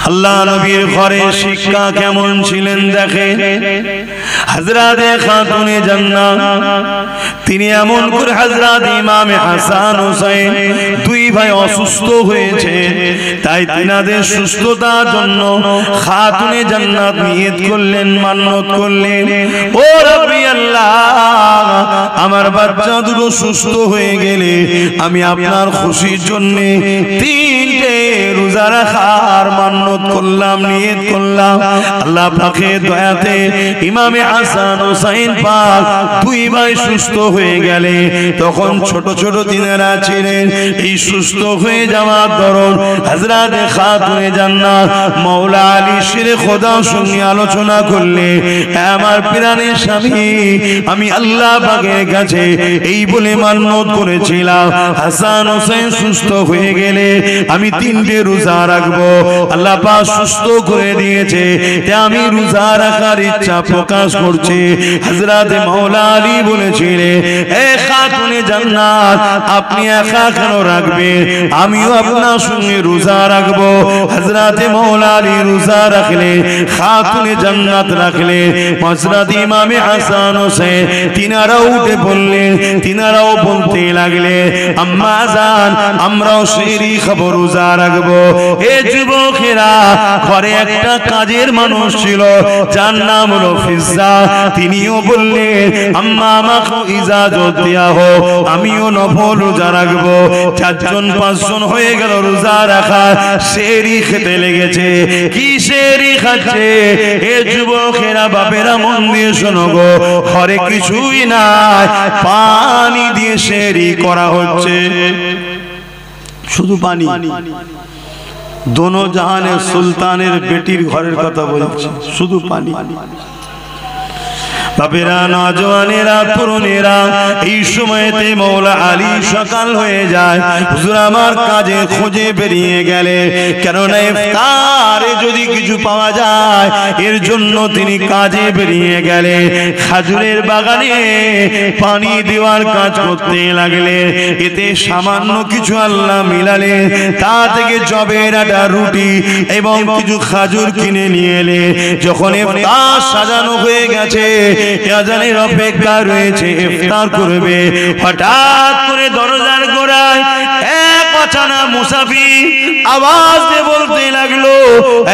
আল্লাহ নবীর ঘরে শিক্ষা কেমন ছিলেন দেখে। হযরতে খাতুনে জান্নাত তিনি এমন করে হযরত ইমাম হাসান হুসাইন দুই ভাই অসুস্থ হয়েছে, তাই তিনাদের সুস্থতার জন্য খাতুনে জান্নাত নিয়ত করলেন, মান্নত করলেন, ও রব্বি আল্লাহ আমার বাচ্চা দুটো সুস্থ হয়ে গেলে আমি আপনার খুশির জন্য তিনটে রোজা রাখার মান্নত করলাম, নিয়ত করলাম। আল্লাহ পাকের দয়াতে ইমামে হাসান হুসাইন পাক দুই ভাই সুস্থ হয়ে গেলে, তখন ছোট ছোট দিনেরা ছিলেন। এই সুস্থ হয়ে যাওয়ার দরুন হযরতে খাতুনে জান্নাত মাওলা আলী শেরে খোদার সঙ্গে আলোচনা করলে, আমার প্রাণের স্বামী আমি আল্লাহ পাকের কাছে এই বলে মান্নত করেছিলাম, হাসান হোসেন সুস্থ হয়ে গেলে আমি তিনটে রোজা রাখবো। আল্লাহ পাক সুস্থ করে দিয়েছে, আমি রোজা রাখার ইচ্ছা প্রকাশ করছি। হযরতে মাওলা আলী বলেছিলেন, এ খাতুনে জান্নাত আপনি একা কেন রাখবেন, আমিও আপনার সঙ্গে রোজা রাখবো। হযরতে মাওলা আলী রোজা রাখলে, খাতুনে জান্নাত রাখলে, হযরত ইমামে হাসান হোসেন তিনারাও উঠে পড়লেন, তিনারাও বলতে লাগলে, আম্মা জান আমরাও সেহরি খাবো, রোজা রাখবো। এ যুবকেরা, ঘরে একটা কাজের মানুষ ছিল যার নাম হলো ফিজ্জা, তিনিও বললেন, আম্মা আমাকে ইজাজত দেয়া হোক, আমিও নফল রোজা রাখবো। চারজন পাঁচজন হয়ে গেল রোজা রাখা, সেহরি খেতে লেগেছে। কি সেহরি খাচ্ছে? এ যুবকেরা বাপেরা মন দিয়ে শোনো গো, ঘরে কিছুই নাই, পানি দিয়ে সেহরি করা হচ্ছে, শুধু পানি। দোনো জাহানের সুলতানের বেটির ঘরের কথা বলছে, শুধু পানি। বাপেরা, নওজওয়ানেরা, তরুণেরা, এই সময়তে মাওলা আলী সকাল হয়ে যায়, হুজুর আমার কাজে খোঁজে বেরিয়ে গেলে, কেননা ইফতারে যদি কিছু পাওয়া যায় এর জন্য তিনি কাজে বেরিয়ে গেলে। খাজুরের বাগানে পানি দেওয়ার কাজ করতে লাগলে, এতে সামান্য কিছু আল্লাহ মিলালে, তা থেকে জবের আটা, রুটি এবং কিছু খাজুর কিনে নিয়ে এলে। যখন ইফতার সাজানো হয়ে গেছে, আজানের অপেক্ষা রয়েছে, ইফতার করবে, হঠাৎ করে দরজার গোড়ায় এক অচেনা মুসাফির আওয়াজ দিয়ে বলতে লাগলো,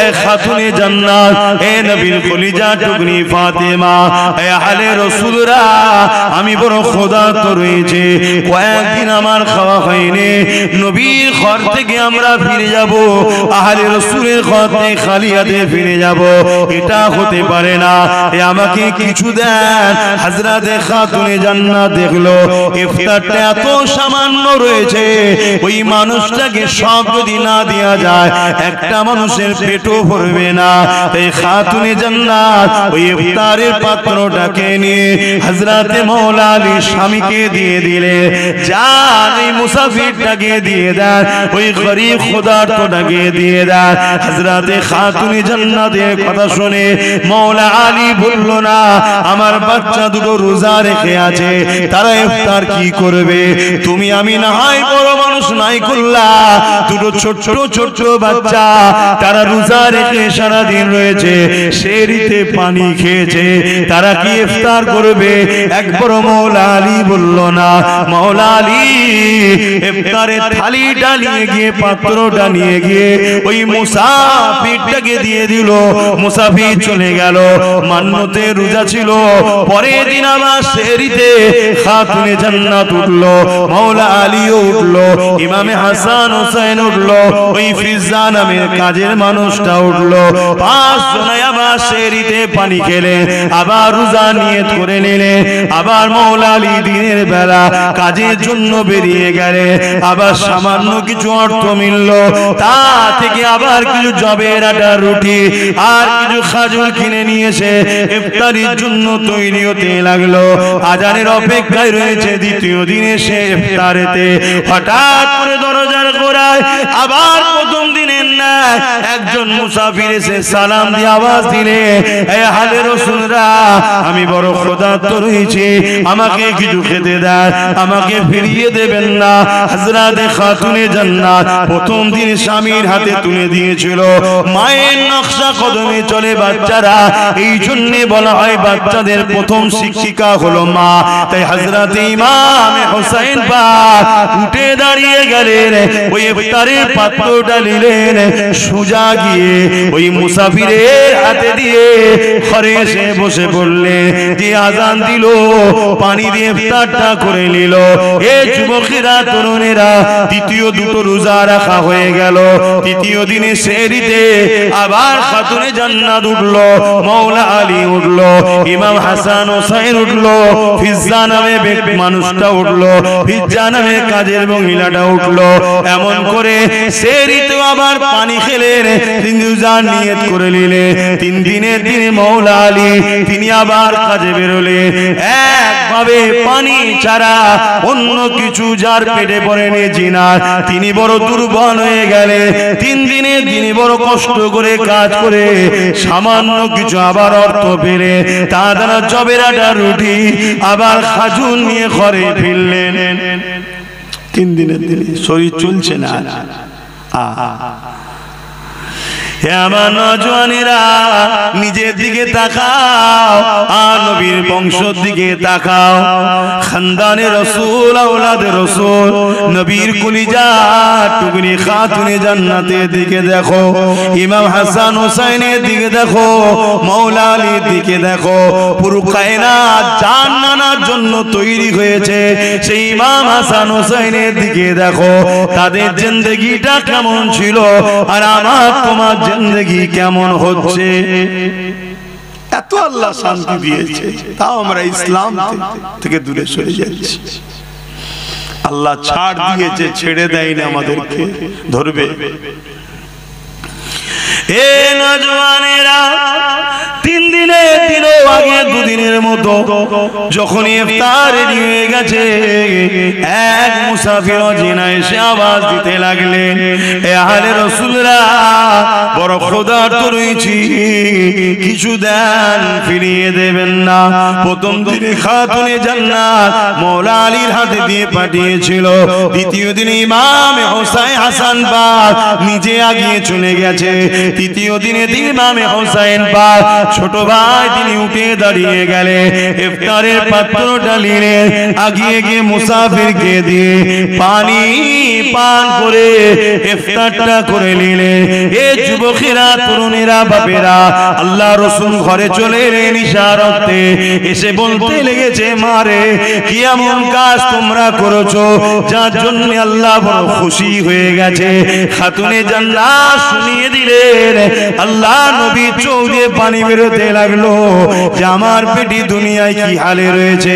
এ খাতুনে জান্নাত, এ নবীর কলিজা টুকরি ফাতেমা, এ আহলে রাসূলরা, আমি বড় ক্ষুধার্ত রয়েছে, কয়েকদিন আমার খাওয়া হয়নি, নবীর ঘর থেকে আমরা ফিরে যাব, আহলে রাসূলের ঘর থেকে খালি হাতে ফিরে যাব, এটা হতে পারে না, এ আমাকে কিছু দেন। হযরতে খাতুনে জান্নাত দেখলো ইফতারটা এত সামান্য রয়েছে, ওই মানুষটাকে সব যদি না দেয়া যায় একটা মানুষের পেটও ভরবে না। তাই খাতুনে জান্নাত ওই ইফতারের পাত্রটাকে নিয়ে হযরতে মাওলা আলী স্বামীকে দিয়ে দিলে, যান এই মুসাফিরটাকে দিয়ে দেন, ওই গরীব ক্ষুধার্তটাকে দিয়ে দেন। হযরতে খাতুনে জান্নাতের কথা শুনে মাওলা আলী বলল, না আমার বাচ্চা দুটো রোজা রেখে আছে, তারা ইফতার কি করবে? তুমি আমি না হয় বড় মানুষ নাই করলা, দুটো ছোট ছোট বাচ্চা তারা রোজা রেখে সারা দিন রয়েছে, সেহরিতে পানি খেয়েছে, তারা কি ইফতার করবে? একবার মাওলা আলী বলল, না। মাওলা আলী ইফতারের থালিটা নিয়ে গিয়ে, পাত্রটা নিয়ে গিয়ে ওই মুসাফিরটাকে দিয়ে দিল। মুসাফির চলে গেল, মান্নতে রোজা ছিল, পরের দিন আবার সেহরিতে খাতুনে জান্নাত উঠলো, মাওলা আলীও উঠলো, ইমামে হাসান হোসেন উঠলো, ওই ফিজ্জা নামের কাজের মানুষটা উঠলো, পাঁচজনে আবার সেহরিতে পানি খেলে, আবার রোজা নিয়ত করে নিলে, আবার মাওলা আলী দিনের বেলা কাজের জন্য বেরিয়ে গেলে, আবার সামান্য কিছু অর্থ মিলল, তা থেকে আবার কিছু জবের আটা, রুটি আর কিছু খাজুর কিনে নিয়েছে, ইফতারির জন্য তৈরি হতে লাগলো। আজানের অপেক্ষায় রয়েছে, দ্বিতীয় দিনে সে ইফতারেতে হঠাৎ করে দরজার গোড়ায় আবার প্রথম দিনের না একজন মুসাফির এসে সালাম দিয়ে আওয়াজ দিলে, এ আহলে রাসূলরা আমি বড় ক্ষুধার্ত রয়েছি, আমাকে কিছু খেতে দেন, আমাকে ফিরিয়ে দেবেন না। হযরতে খাতুনে জান্নাত প্রথম দিন স্বামীর হাতে তুলে দিয়েছিল। মায়ের নকশা কদমে চলে বাচ্চারা, এই জন্য বলা হয় বাচ্চাদের প্রথম শিক্ষিকা হলো মা। তাই হযরতে ইমাম হোসেন পাক উঠে দাঁড়িয়ে গেলেন, ওই ইফতারের পাত্রটা নিলেন, সোজা গিয়ে ওই মুসাফিরের হাতে দিয়ে ঘরে এসে বসে পড়লেন। যে আজান দিল পানি দিয়ে ইফতারটা করে নিল। এ যুবকেরা তরুণেরা দ্বিতীয় দুটো রোজা রাখা হয়ে গেল। তৃতীয় দিনে সেহরিতে আবার খাতুনে জান্নাত উঠলো, মাওলা আলী উঠলো, ইমাম হাসান হোসেন উঠলো, ফিজ্জা নামে মানুষটা উঠলো, ফিজ্জা নামে কাজের মহিলাটা উঠলো। এমন করে সেহরিতে আবার পানি খেলেন, তিন রোজা নিয়ত করে নিলেন। তিন দিনের দিনে মাওলা আলী তিনি আবার কাজে বেরোলেন। একভাবে পানি ছাড়া অন্য কিছু যার পেটে পড়েনি জিনার, তিনি বড় দুর্বল হয়ে গেলেন। তিন দিনে তিনি বড় কষ্ট করে কাজ করে সামান্য কিছু আবার অর্থ পেলে তার দ্বারা জবেরাটা রুটি আবার খাজুর নিয়ে ঘরে ফিরলেন। তিন দিনের দিনে শরীর চলছে না। আমার নওজওয়ানেরা নিজের দিকে তাকাও আর নবীর বংশের দিকে তাকাও। খানদানে রাসূল আওলাদে রাসূল নবীর কলিজা টুকরি খাতুনে জান্নাতের দিকে দেখো, ইমাম হাসান হোসেনের দিকে দেখো, মাওলা আলীর দিকে দেখো। পুরো কায়নাত জান্নাতের জন্য তৈরি হয়েছে, সেই ইমাম হাসান হোসেনের দিকে দেখো। তাদের জিন্দেগিটা কেমন ছিল আর আমার তোমার জিন্দেগি কেমন হচ্ছে। এত আল্লাহ শান্তি দিয়েছে, তাও আমরা ইসলাম থেকে দূরে সরে যাচ্ছি। আল্লাহ ছাড় দিয়েছে, ছেড়ে দেয়নি আমাদেরকে, ধরবে। এ নওজওয়ানেরা তিন দিনে দিনও আগে দুদিনের মতো যখন ইফতার রেডি হয়ে গেছে, এক মুসাফির জিনা এসে আওয়াজ দিতে লাগলেন, এ আহলে রাসূলরা বড় ক্ষুধার্ত রয়েছি, কিছু দেন, ফিরিয়ে দেবেন না। প্রথম দিনে খাতুনে জান্নাত মাওলা আলীর হাতে দিয়ে পাঠিয়েছিল। দ্বিতীয় দিনে ইমাম হোসেন হাসান পাক নিজে আগিয়ে চলে গেছে। তৃতীয় দিনে ইমাম হোসেন পাক ছোট ভাই তিনি উঠে দাঁড়িয়ে গেলে, ইফতারের পাত্রটা নিলেন, আগিয়ে গিয়ে মুসাফিরকে দিয়ে পানি পান করে ইফতারটা করে নিলেন। এ যুবকেরা তরুণেরা বাপেরা আল্লাহ রাসূল ঘরে চলে এলেন ইশারাতে, এসে বলতে লেগেছে, মারে কি এমন কাজ তোমরা করেছো যার জন্য আল্লাহ বড় খুশি হয়ে গেছে। খাতুনে জান্নাত শুনিয়ে দিলেন, আল্লাহ নবী চোখ দিয়ে পানি বেরোতে লাগলো যে আমার পেটি দুনিয়ায় কি হালে রয়েছে,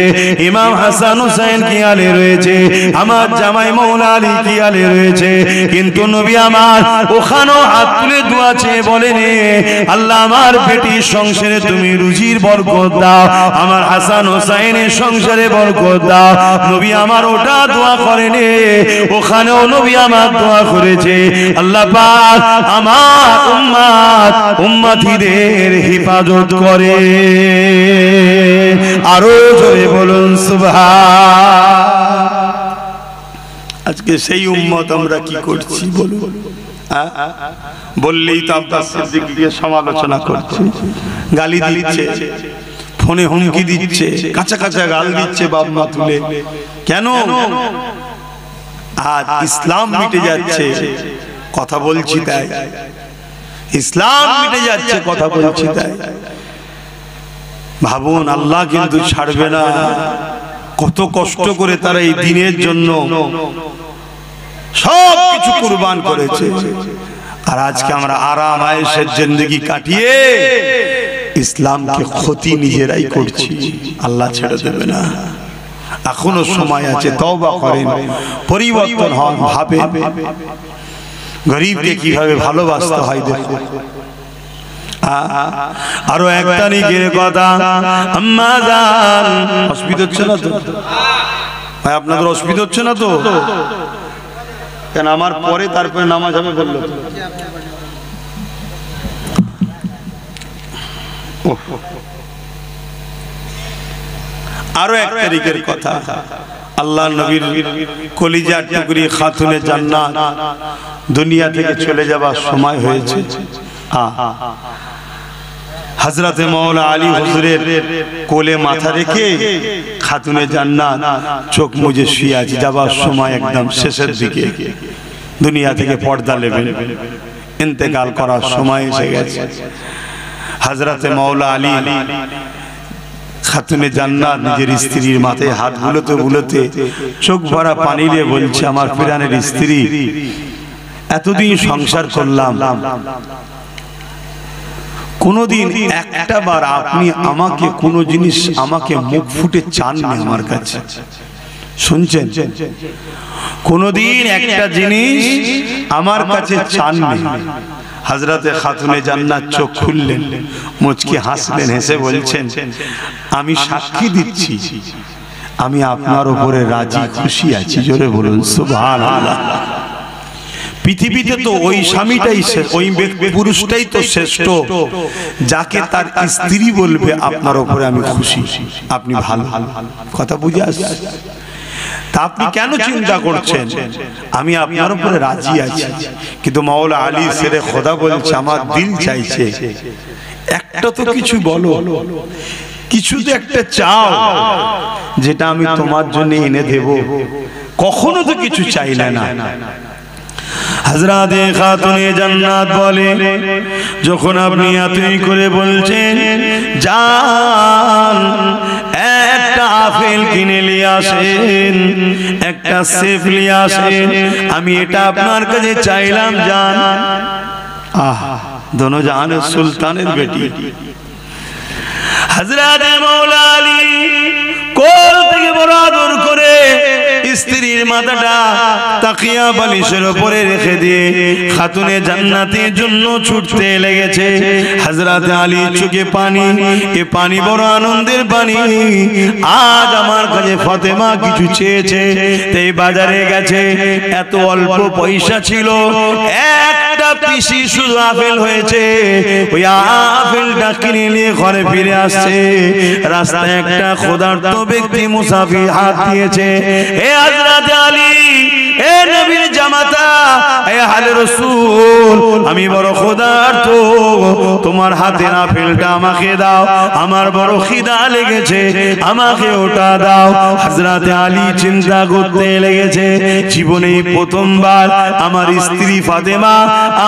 ইমাম হাসান হোসেন কি হালে রয়েছে, আমার জামাই মাওলা আলী কি হালে রয়েছে। কিন্তু নবী আমার ওখানেও হাত তুলে দোয়া চেয়ে বলেন, আল্লাহ আমার পেটির সংসারে তুমি রুজির বরকত দাও, আমার হাসান হোসেনের সংসারে বরকত দাও। নবী আমার ওটা দোয়া করেন, ওখানেও নবী আমার দোয়া করেছে, আল্লাহ পাক আমার উম্মত উম্মতিদের হিফাজত করে। আরো জোরে বলুন সুবহান। আজকে সেই উম্মত আমরা কি করছি বলুন? বললেই তো আব্বাস সিদ্দিককে সমালোচনা করছে, গালি দিচ্ছে, ফোনে হুমকি দিচ্ছে, কাঁচা কাঁচা গাল দিচ্ছে বাপ মা তুলে। কেন? আজ ইসলাম মিটে যাচ্ছে, কথা বলছি তাই। ইসলাম মিটে যাচ্ছে, কথা বলছি তাই। ভাবুন, আল্লাহ কিন্তু ছাড়বে না। কত কষ্ট করে তারা এই দিনের জন্য সব কিছু কুরবান করেছে। আর আজকে আমরা আরাম আয়েশের জিন্দেগি কাটিয়ে ইসলামকে ক্ষতি নিজেরাই করছি। আল্লাহ ছেড়ে দেবে না, এখনো সময় আছে, তওবা করেন, পরিবর্তন হন, ভাবে গরিবকে কিভাবে ভালোবাসতে হয় দেখুন। আরো একটা নিকের কথা, আম্মা জান, অসুবিধা হচ্ছে না তো ভাই? আপনাদের অসুবিধা হচ্ছে না তো? কেন আমার পরে তারপরে নামাজ হবে বললো? আরো 1 তারিখের কথা, আল্লাহ নবীর কলিজার টুকরি খাতুনে জান্নাত দুনিয়া থেকে চলে যাবার সময় হয়েছে। হযরতে মাওলা আলী হুজুরের কোলে মাথা রেখে খাতুনে জান্নাত চোখ মুজে শুয়ে আছে, যাবার সময় একদম শেষের দিকে দুনিয়া থেকে পর্দা নেবে, ইন্তেকাল করার সময় এসে গেছে। হযরতে মাওলা আলী খাতুনে জান্নাত নিজের স্ত্রীর মাথায় হাত বুলোতে বুলোতে চোখ ভরা পানি নিয়ে বলছে, আমার প্রাণের স্ত্রী, এতদিন সংসার করলাম, কোনদিন একটা বার আপনি আমাকে কোনো জিনিস আমাকে মুখ ফুটে চাননি আমার কাছে, শুনছেন? কোনদিন একটা জিনিস আমার কাছে চাননি। হযরতে খাতুনে জান্নাত চোখ খুললেন, মুচকি হাসলেন, হেসে বলছেন, আমি সাক্ষী দিচ্ছি আমি আপনার উপরে রাজি খুশি আছি। জোরে বলুন সুবহানাল্লাহ। পৃথিবীতে তো ওই স্বামীটাই, ওই পুরুষটাই তো শ্রেষ্ঠ যাকে তার স্ত্রী বলবে আপনার উপরে আমি খুশি, আপনি ভালো। কথা বুঝে আসছে? তা আপনি কেন চিন্তা করছেন? আমি আপনার উপরে রাজি আছি, কিন্তু মাওলা আলী শেরে খোদা বলছে, আমার দিল চাইছে একটা তো কিছু বলো, কিছু তো একটা চাও যেটা আমি তোমার জন্য এনে দেব। কখনো তো কিছু চাইলে না। হযরতে খাতুনে জান্নাত বলে, যখন আপনি এতই করে বলছেন, জান একটা আপেল কিনে নিয়ে আসেন, একটা সেব নিয়ে আসেন, আমি এটা আপনার কাছে চাইলাম জান। দোনো জাহানের সুলতানের বেটি হযরতে মাওলা আলী কোল থেকে বড় আদর করে স্ত্রীর মাথাটা তাকিয়া বালিশের উপরে রেখে দিয়ে খাতুনে জান্নাতের জন্য ছুটতে লেগেছে। হযরতে আলী চোখে পানি, এ পানি বড় আনন্দের পানি। আজ আমার কাছে ফাতেমা কিছু চেয়েছে, তাই বাজারে গেছে, এত অল্প পয়সা ছিল, একটা পিসি শুধু আপেল হয়েছে, ওই আপেলটা কিনে নিয়ে ঘরে ফিরে আসছে। রাস্তায় একটা ক্ষুধার্ত ব্যক্তি মুসাফির হাত দিয়েছে, এ হযরত আলী, এ নবীর জামাতা, এ আলে রাসূল, আমি বড় ক্ষুধার্ত, তোমার হাতের আপেলটা আমাকে দাও, আমার বড় খিদা লেগেছে, আমাকে ওটা দাও। হযরত আলী চিন্তা করতে লেগেছে, জীবনে প্রথমবার আমার স্ত্রী ফাতেমা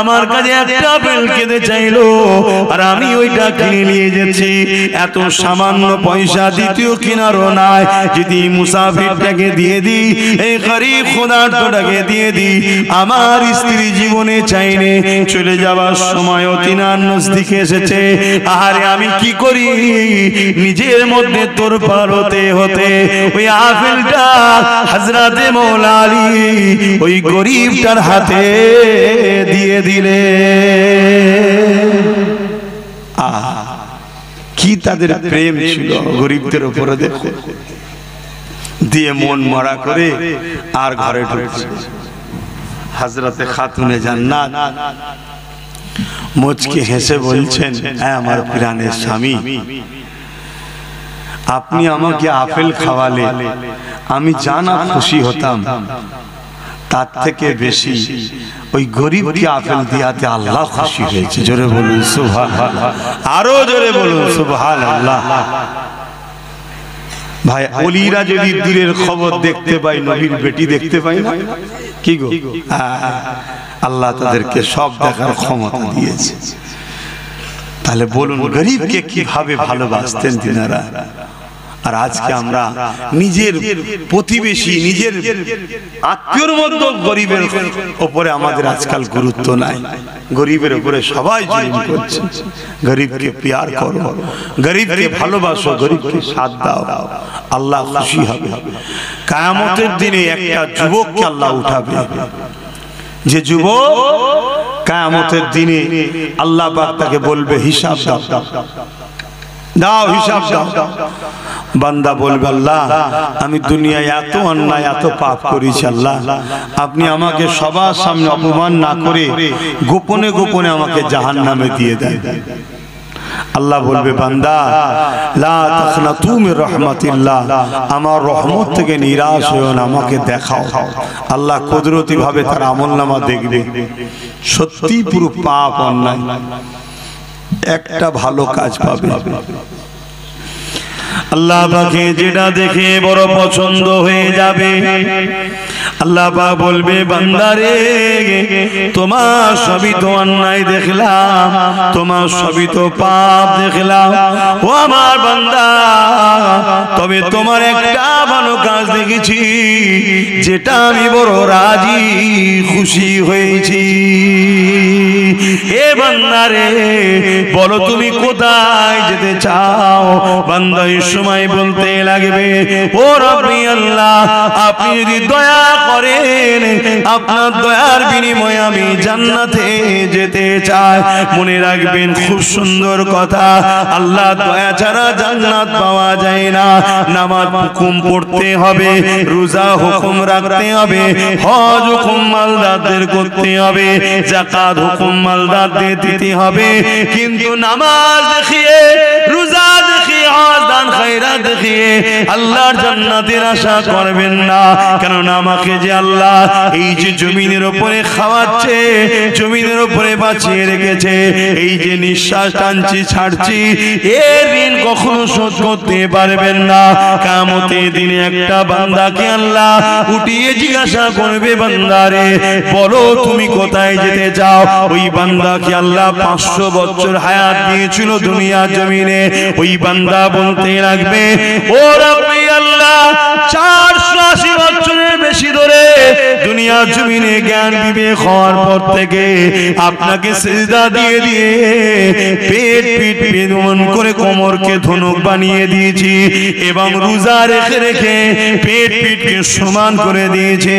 আমার কাছে একটা আপেল খেতে চাইলো, আর আমি ওইটা কিনে নিয়ে যাচ্ছি। এত সামান্য পয়সা দ্বিতীয় কিনারও নাই, যদি মুসাফিরটাকে দিয়ে দিই, এই গরীব ক্ষুধার্তটাকে দিয়ে দিই, আমার স্ত্রী জীবনে চাইনে চলে যাবার সময় তিনার নজদিকে এসেছে। আরে আমি কি করি, নিজের মধ্যে তোরপার হতে হতে ওই আপেলটা হযরতে মাওলা আলী ওই গরীবটার হাতে দিয়ে দিলে। কি তাদের প্রেম ছিল গরীবদের উপরে, দেখো, দিয়ে মন মরা করে আর ঘরে ঢুকছে। হযরতে খাতুনে জান্নাত মুচকি হেসে বলছেন, হ্যাঁ আমার প্রাণের স্বামী, আপনি আমাকে আপেল খাওয়ালে আমি জানা খুশি হতাম, তার থেকে বেশি ওই গরিবকে আপেল দিয়াতে আল্লাহ খুশি হয়েছে। জোরে বলুন সুবহানাল্লাহ, আরো জোরে বলুন সুবহানাল্লাহ। ভাই, ওলিরা যদি দূরের খবর দেখতে পাই, নবীর বেটি দেখতে পাই না, কি গো, আল্লাহ তাদেরকে সব দেখার ক্ষমতা দিয়েছে। তাহলে বলুন গরিবকে কিভাবে ভালোবাসতেন তিনারা। আর আজকে আমরা নিজের প্রতিবেশী, নিজের আত্মীয়র মধ্যে গরিবের উপরে আমাদের আজকাল গুরুত্ব নাই। গরিবের উপরে সবাই জুলুম করছে। গরিবকে প্যার করো, গরিবকে ভালোবাসো, গরিবকে সাথ দাও, আল্লাহ খুশি হবে। কিয়ামতের দিনে একটা যুবককে আল্লাহ উঠাবে, যে যুবক কিয়ামতের দিনে আল্লাহ পাক তাকে বলবে হিসাব দাও, দাও হিসাব দাও। বান্দা বলবে, আল্লাহ আমি দুনিয়ায় এত অন্যায় এত পাপ করেছি, আল্লাহ আপনি আমাকে সবার সামনে অপমান না করে গোপনে গোপনে আমাকে জাহান্নামে দিয়ে দেন। আল্লাহ বলবে বান্দা লা তাখনাতু মির রাহমাতিল্লাহ, আমার রহমত থেকে নিরাশ হয়ো না, আমাকে দেখাও। আল্লাহ কুদরতি ভাবে তার আমলনামা দেখবে, সত্যি পুরো পাপ অন্যায়, একটা ভালো কাজ পাবে। আল্লাহ পাকে যেটা দেখে বড় পছন্দ হয়ে যাবে, আল্লাহ পাক বলবে বান্দারে তোমার সবই তো অন্যায় দেখলাম, তোমার সবই তো পাপ দেখলাম, ও আমার বান্দা তবে তোমার একটা ভালো কাজ দেখেছি যেটা আমি বড় রাজি খুশি হয়েছি। এ বান্দারে বলো তুমি কোথায় যেতে চাও? বান্দা এই সময় বলতে লাগবে ও রব্বি আল্লাহ, আপনি যদি দয়া করেন আপনার দয়ার বিনিময়ে আমি জান্নাতে যেতে চাই। মনে রাখবেন খুব সুন্দর কথা, আল্লাহ দয়া ছাড়া জান্নাত পাওয়া যায় না। নামাজ হুকুম পড়তে হবে, রোজা হুকুম রাখতে হবে, হজ হুকুম মালদারদের করতে হবে, যাকাত হুকুম মালদারদের দিতে হবে, কিন্তু নামাজ দেখিয়ে, রোজা দেখিয়ে, হজ দান খায়রাত দেখিয়ে আল্লাহর জান্নাতের আশা করবেন না। কারণ আমাকে যে আল্লাহ এই যে জমিনের উপরে খাওয়াচ্ছে, জমিনের উপরে বাঁচিয়ে রেখেছে, এই যে নিঃশ্বাস টানছি ছাড়ছি, এর ঋণ কখনো শোধ করতে পারবেন না। কিয়ামতের দিনে একটা বান্দাকে আল্লাহ উঠিয়ে জিজ্ঞাসা করবে বান্দারে বলো তুমি কোথায় যেতে চাও? ওই বান্দাকে আল্লাহ 500 বছর হায়াত দিয়েছিল দুনিয়ার জমিনে, ওই বান্দা বলতে লাগবে ও রব্বি আল্লাহ 480 বছরের বেশি ধরে দুনিয়ার জমিনে জ্ঞান বিবেক হওয়ার পর থেকে আপনাকে সিজদা দিয়ে দিয়ে পেট পিঠ বেদন করে কোমরকে ধনুক বানিয়ে দিয়েছি এবং রোজা রেখে রেখে পেট পিঠকে সমান করে দিয়েছে।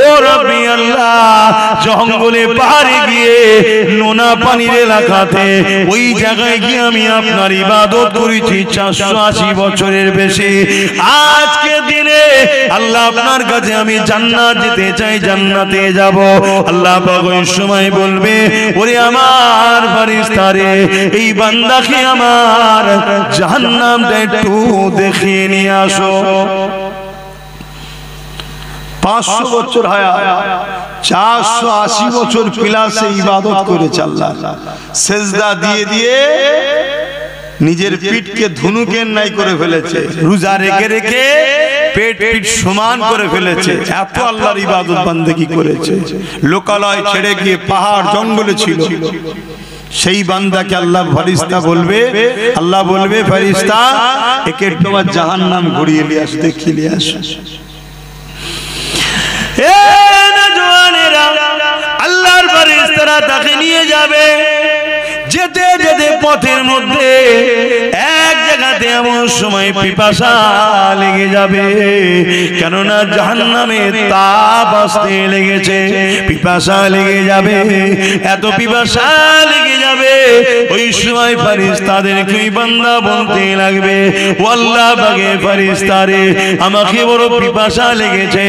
ও রব্বি আল্লাহ জঙ্গলে পাহাড়ে গিয়ে নোনা পানির এলাকাতে ওই জায়গায় গিয়ে আমি আপনার ইবাদত করেছি 480 বছরের বেশি। আজকে দিনে আল্লাহ আপনার কাছে আমি জান্নাত যেতে চাই, জান্নাতে যাব। আল্লাহ পাক ওই সময় বলবে ওরে আমার ফেরেশতারে এই বান্দাকে আমার জাহান্নামটা একটু দেখিয়ে নিয়ে আসো। 500 বছর হায়াত, 480 বছর পিলাসে ইবাদত করেছে আল্লাহ, সেজদা দিয়ে দিয়ে নিজের পিঠকে ধনুকের নাই করে ফেলেছে, রোজা রেখে রেখে পেট পিঠ সমান করে ফেলেছে, এত আল্লাহর ইবাদত বান্দেগি করেছে। লোকালয় ছেড়ে গিয়ে পাহাড় জঙ্গলে ছিল। সেই বান্দাকে আল্লাহ ফেরেশতা বলবে, আল্লাহ বলবে ফেরেশতা একে তোমার জাহান্নাম ঘুরিয়ে নিয়ে আস, দেখিয়ে নিয়ে আস। আল্লাহর ফেরেশতারা তাকে নিয়ে যাবে। যেতে যেতে পথের মধ্যে এক জায়গাতে এমন সময় পিপাসা লেগে যাবে, কেননা জাহান্নামে তাপ আসতে লেগেছে, পিপাসা লেগে যাবে, এত পিপাসা লেগে যাবে। ওই সময় ফেরেশতাদেরকে ওই বান্দা বলতে লাগবে ও আল্লাহ পাকের ফেরেশতারে আমাকে বড় পিপাসা লেগেছে,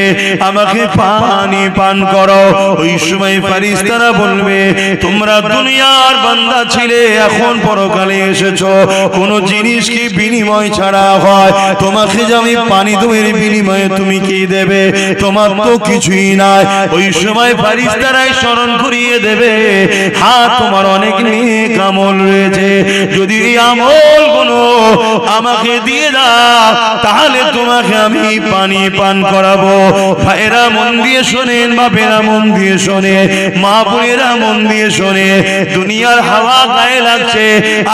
আমাকে পানি পান করো। ওই সময় ফেরেশতারা বলবে তোমরা দুনিয়ার বান্দা ছিলে, এখন পরকালে এসেছো, কোন জিনিস কি বিনিময় ছাড়া হয়? তোমাকে যে আমি পানি দেব এর বিনিময়ে তুমি কি দেবে? তোমার তো কিছুই নাই। ওই সময় ফেরেশতারাই স্মরণ করিয়ে দেবে হ্যাঁ তোমার অনেক নেক আমল রয়েছে, যদি এই আমলগুলো আমাকে দিয়ে দাও তাহলে তোমাকে আমি পানি পান করাবো। ভাইরা মন দিয়ে শোনেন, বাপেরা মন দিয়ে শোনে, মা বোনেরা মন দিয়ে শোনে, দুনিয়ার হাওয়া গায়ে লাগছে,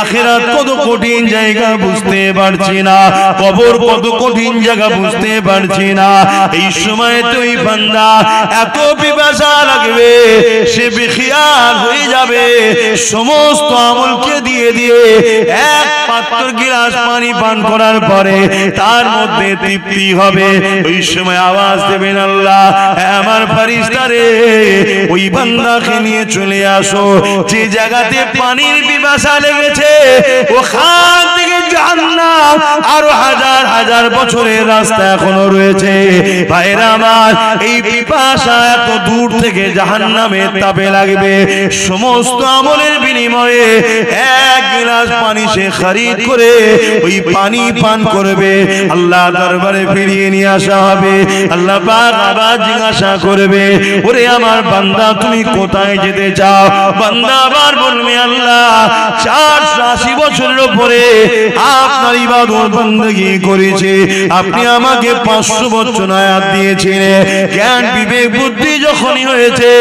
আখিরাত কত কঠিন জায়গা বুঝতে পারছি না, কবর কত কঠিন জায়গা বুঝতে পারছি না। এই সময় তুই বান্দা এত পিপাসা লাগবে সে বেখিয়াল হয়ে যাবে, সমস্ত আমলকে দিয়ে দিয়ে এক পাত্র গিলাস পানি পান করার পরে তার মধ্যে তৃপ্তি হবে। ওই সময় আওয়াজ দেবেন, আল্লাহ আমার ফেরেশতারে ওই বান্দাকে নিয়ে চলে আসো যে জায়গাতে পানির পিপাসা লেগেছে, ওখান থেকে জান্নাত আরো হাজার হাজার বছরের রাস্তা এখনো রয়েছে। ভাইরা আমার, এই পিপাসা এত দূর থেকে জাহান্নামের তাপে লাগবে। সমস্ত আমলের বিনিময়ে এক গিলাস পানি সে খরিদ করে ওই পানি পান করবে। আল্লাহ দরবারে ফিরিয়ে নিয়ে আসা হবে। আল্লাহ পাক আবার জিজ্ঞাসা করবে, ওরে আমার বান্দা তুমি কোথায় যেতে চাও? বান্দা আবার বলবে, আল্লাহ 480 বছরের উপরে আপনার ইবাদত বندگی করেছি, আপনি আমাকে 500 বছর হায়াত দিয়েছিলেন। জ্ঞান বিবেক বুদ্ধি যখনই হয়েছে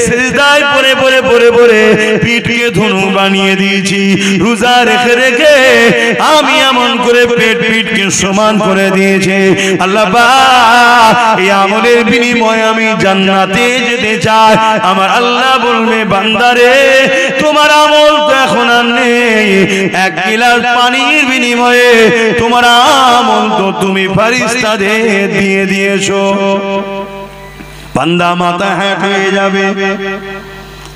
সিজদায় পড়ে পড়ে পড়ে পড়ে পিঠকে ধনু বানিয়ে দিয়েছি। রোজা রেখে রেখে আমি এমন করে পিঠকে সমান করে দিয়েছি। আল্লাহ পাক এই আমলের বিনিময়ে আমি জান্নাতে যেতে চাই। আমার আল্লাহ বলবে, বান্দারে তোমার আমল তো এখন আর নেই, এক গিলাস পানির বিনিময়ে তোমার আমল তো তুমি ফেরেশতাদের দিয়ে দিয়েছো। বান্দা মাথা হ্যাট হয়ে যাবে।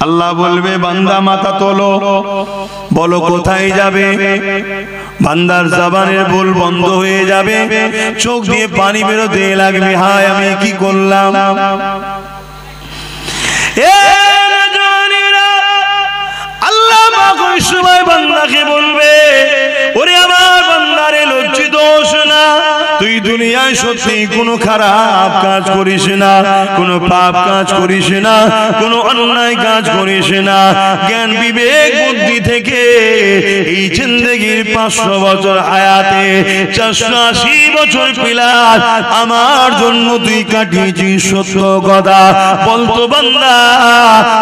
আল্লাহ বলবে, বান্দা মাথা তোলো, বলো কোথায় যাবে? বান্দার জবানের বল বন্ধ হয়ে যাবে, চোখ দিয়ে পানি বেরোতে লাগবে। হায় আমি কি করলাম? আল্লাহ ওই সময় বান্দাকে বলবে, ওরে আমার বান্দারে লজ্জিত হোস না, তুই দুনিয়ায় সত্যি কোনো খারাপ কাজ করিস না, কোনো পাপ কাজ করিস না, কোনো অন্যায় কাজ করিস না। জ্ঞান বিবেক বুদ্ধি থেকে এই জিন্দেগির 500 বছর হায়াতে 480 বছর পিলার আমার জন্য তুই কাটিয়েছিস। সত্য কথা বলতো বান্দা,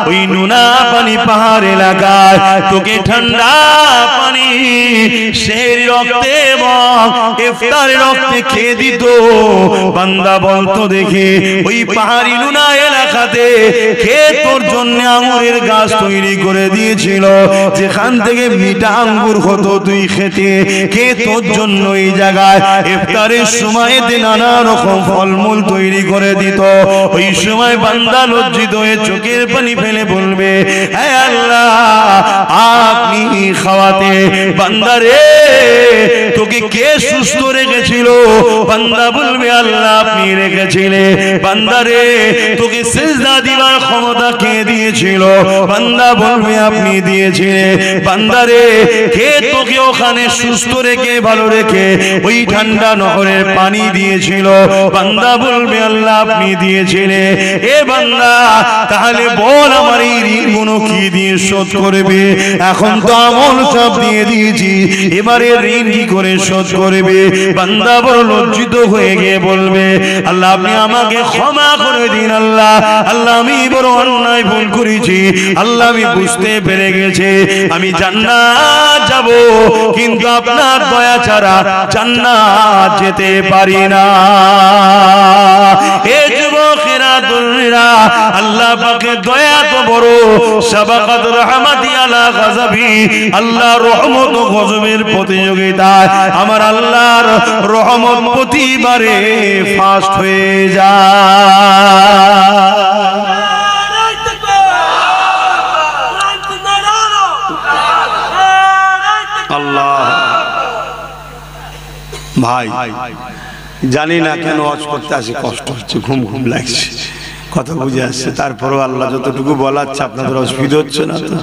ওই নুনা পানি পাহাড় এলাকায় তোকে ঠান্ডা পানি সেই রক্তে এবং ইফতারের রক্তে খেয়ে দিত। বান্দা বলতো দেখি, ওই পাহাড়ি নুনা এলাকাতে খেয়ে তোর জন্য আঙ্গুরের গাছ তৈরি করে দিয়েছিল, যেখান থেকে মিঠা আঙ্গুর হতো তুই খেতে। কে তোর জন্য এই জায়গায় ইফতারের সময়তে নানা রকম ফলমূল তৈরি করে দিত। ওই সময় বান্দা লজ্জিত হয়ে চোখের পানি ফেলে বলবে, হে আল্লাহ আপনি খাওয়াতে বান্দারে তোকে কে সুস্থ রেখেছিল? বান্দা বলবে, আল্লাহ আপনি রেখেছিলেন। বান্দারে তোকে সিজদা দিবার ক্ষমতা কে দিয়েছিল? বান্দা বলবে, আপনি দিয়েছিলেন। বান্দারে কে তোকে ওখানে সুস্থ রেখে ভালো রেখে ওই ঠান্ডা নহরের পানি দিয়েছিল? বান্দা বলবে, আল্লাহ আপনি দিয়েছিলেন। এ বান্দা তাহলে বল আমার এই ঋণগুলো কি দিয়ে শোধ করবে? এখন তো আমল সব দিয়ে দিয়েছি, এবারে ঋণ কি করে শোধ করবে? বান্দা বড় লজ্জিত হয়ে গিয়ে বলবে, আল্লাহ আপনি আমাকে ক্ষমা করে দিন। আল্লাহ আল্লাহ আমি বড় অন্যায় ভুল করেছি। আল্লাহ আমি বুঝতে পেরে গেছি আমি জান্নাত যাব, কিন্তু আপনার দয়া ছাড়া জান্নাত যেতে পারি না। এ যুবকেরা তরুণীরা, আল্লাহ পাকের দয়া তো বড়। সাবাকাত রাহমাতি আলা গাযাবি, আল্লাহ রহমত ও গজবের প্রতিযোগিতায় আমার আল্লাহর রহমত প্রতিবারে ফাস্ট হয়ে যায়। আল্লাহ ভাই জানি না কেন ওয়াজ করতে আসি, কষ্ট হচ্ছে, ঘুম ঘুম লাগছে, কথা বুঝে আসছে। তারপরেও আল্লাহ যতটুকু বলাচ্ছে আপনাদের অসুবিধা হচ্ছে না তো?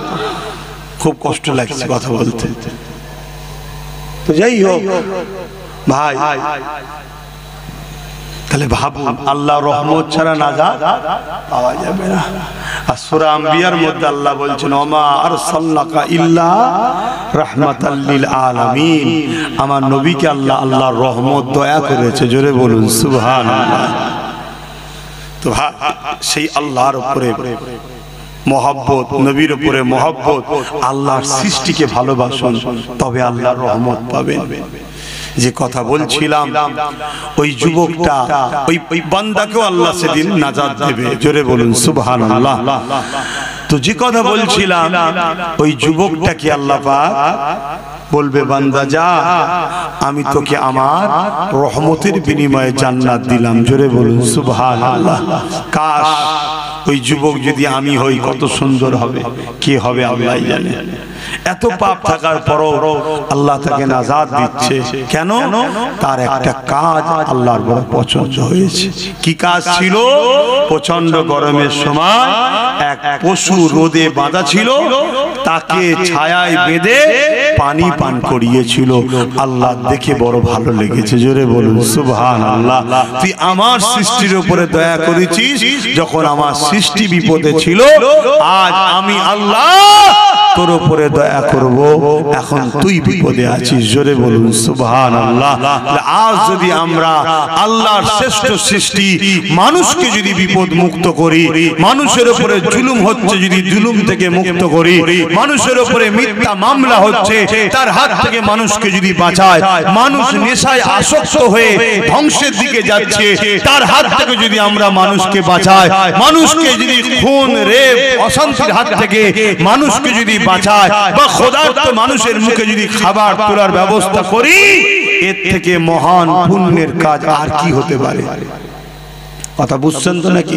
খুব কষ্ট লাগছে কথা বলতে। তো যাই হোক ভাই, তাহলে ভাবুন আল্লাহ রহমত ছাড়া নাজাত পাওয়া যাবে না। আর সূরা আম্বিয়ার মধ্যে আল্লাহ বলছেন, ওমা আরসালনাকা ইল্লা রাহমাতাল লিল আলামিন, আমার নবীকে আল্লাহ আল্লাহর রহমত দয়া করেছে। জোরে বলুন সুবহানাল্লাহ। তো সেই আল্লাহর উপরে মহব্বত, নবীর উপরে মহব্বত, আল্লাহর সৃষ্টিকে ভালোবাসুন, তবে আল্লাহর রহমত পাবেন। যে কথা বলছিলাম, ওই যুবকটা, ওই বান্দাকেও আল্লাহ সেদিন নাজাত দেবে। জোরে বলুন সুবহানাল্লাহ। তো যে কথা বলছিলাম, ওই যুবকটাকে আল্লাহ পাক বলবে বান্দা যা, আমি তোকে আমার রহমতের বিনিময়ে জান্নাত দিলাম। জোরে বলুন সুবহানাল্লাহ। কাশ ওই যুবক যদি আমি হই, কত সুন্দর হবে। কি হবে আল্লাহ জানে। এত পাপ থাকার পরও আল্লাহ তাকে নাজাত দিচ্ছে কেন? তার একটা কাজ আল্লাহর বড় পছন্দ হয়েছে। কি কাজ ছিল? প্রচন্ড গরমের সময় এক পশু রোদে বাঁধা ছিল, তাকে ছায়ায় বেঁধে পানি পান করিয়েছিল। আল্লাহ দেখে বড় ভালো লেগেছে। জোরে বলুন সুবহানাল্লাহ। তুই আমার সৃষ্টির উপরে দয়া করেছিস যখন আমার সৃষ্টি বিপদে ছিল, আজ আমি আল্লাহ তোর উপরে দয়া করব, এখন তুই বিপদে আছিস। জোরে বলুন সুবহানাল্লাহ। আজ যদি আমরা আল্লাহর শ্রেষ্ঠ সৃষ্টি মানুষকে যদি বিপদ মুক্ত করি, মানুষের উপরে জুলুম হচ্ছে যদি জুলুম থেকে মুক্ত করি, মানুষের উপরে মিথ্যা মামলা হচ্ছে তার হাত থেকে মানুষকে যদি বাঁচায়, মানুষ নেশায় আসক্ত হয়ে ধ্বংসের দিকে যাচ্ছে তার হাত থেকে যদি আমরা মানুষকে বাঁচাই, মানুষকে যদি খুন রেপ অশান্তির হাত থেকে মানুষকে যদি বাঁচায়, বা ক্ষুধার্ত মানুষের মুখে যদি খাবার তোলার ব্যবস্থা করি, এর থেকে মহান পুণ্যের কাজ আর কি হতে পারে? কথা বুঝছেন তো নাকি?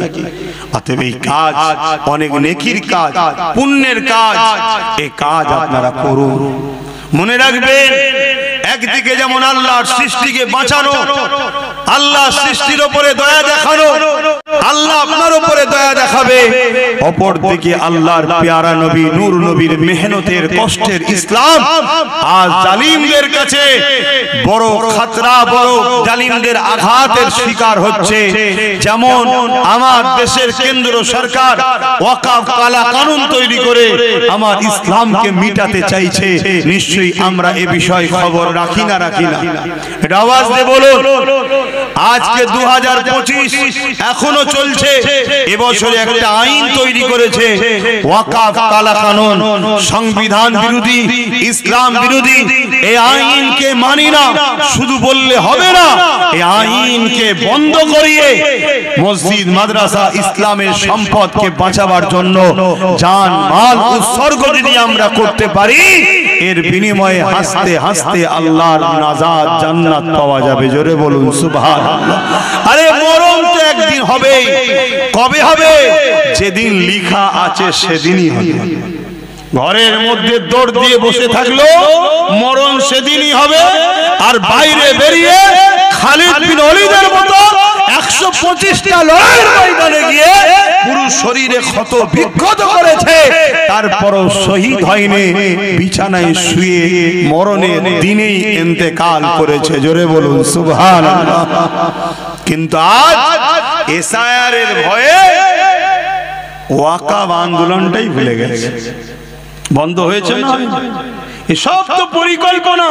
অতএব এই কাজ অনেক নেকির কাজ, পুণ্যের কাজ। এই কাজ আপনারা করুন। মনে রাখবেন, একদিকে যেমন আল্লাহর সৃষ্টিকে বাঁচানো, আল্লাহ সৃষ্টির উপরে দয়া দেখানো, আল্লাহ আপনার উপরে দয়া দেখাবে, অপর দিকে আল্লাহর পেয়ারা নবী নূর নবীর মেহনতের কষ্টের ইসলাম আজ জালিমদের কাছে বড় খাতরা, বড় জালিমদের আঘাতের শিকার হচ্ছে। যেমন আমার দেশের কেন্দ্র সরকার ওয়াকফ কালা কানুন তৈরি করে আমার ইসলামকে মিটাতে চাইছে। নিশ্চয়ই আমরা এ বিষয়ে খবর রাখি না? এটা আওয়াজ দিয়ে বলুন। আজকে 2025 এখনো চলছে। এবছরে একটা আইন তৈরি করেছে ওয়াকফ কালা কানুন, সংবিধান বিরোধী, ইসলাম বিরোধী। এই আইনকে মানি না শুধু বললে হবে না, এই আইনকে বন্ধ করিয়ে মসজিদ মাদ্রাসা ইসলামের সম্পদকে বাঁচাবার জন্য জান মাল উৎসর্গ যদি আমরা করতে পারি, এর বিনিময়ে হাসতে হাসতে আল্লাহর নাজাত জান্নাত পাওয়া যাবে। জোরে বলুন সুবহানাল্লাহ। আরে মরণ তো একদিন হবে। কবে হবে? যেদিন লেখা আছে সেদিনই হবে। ঘরের মধ্যে দৌড় দিয়ে বসে থাকলো মরণ সেদিনই হবে। আর বাইরে বেরিয়ে খালিদ বিন ওলীদের মতো 125টা লড়াইয়ের ময়দানে গিয়ে পুরো শরীরে ক্ষত বিক্ষত করেছে, তারপরও শহীদ হয়নি, বিছানায় শুয়ে মরণের দিনেই ইন্তেকাল করেছে। জোরে বলুন সুবহানাল্লাহ। কিন্তু আজ এসআইআর এর ভয়ে ওয়াকফ আন্দোলনটাই ভুলে গেছে। বন্ধ হয়েছে না? এসব তো পরিকল্পনা।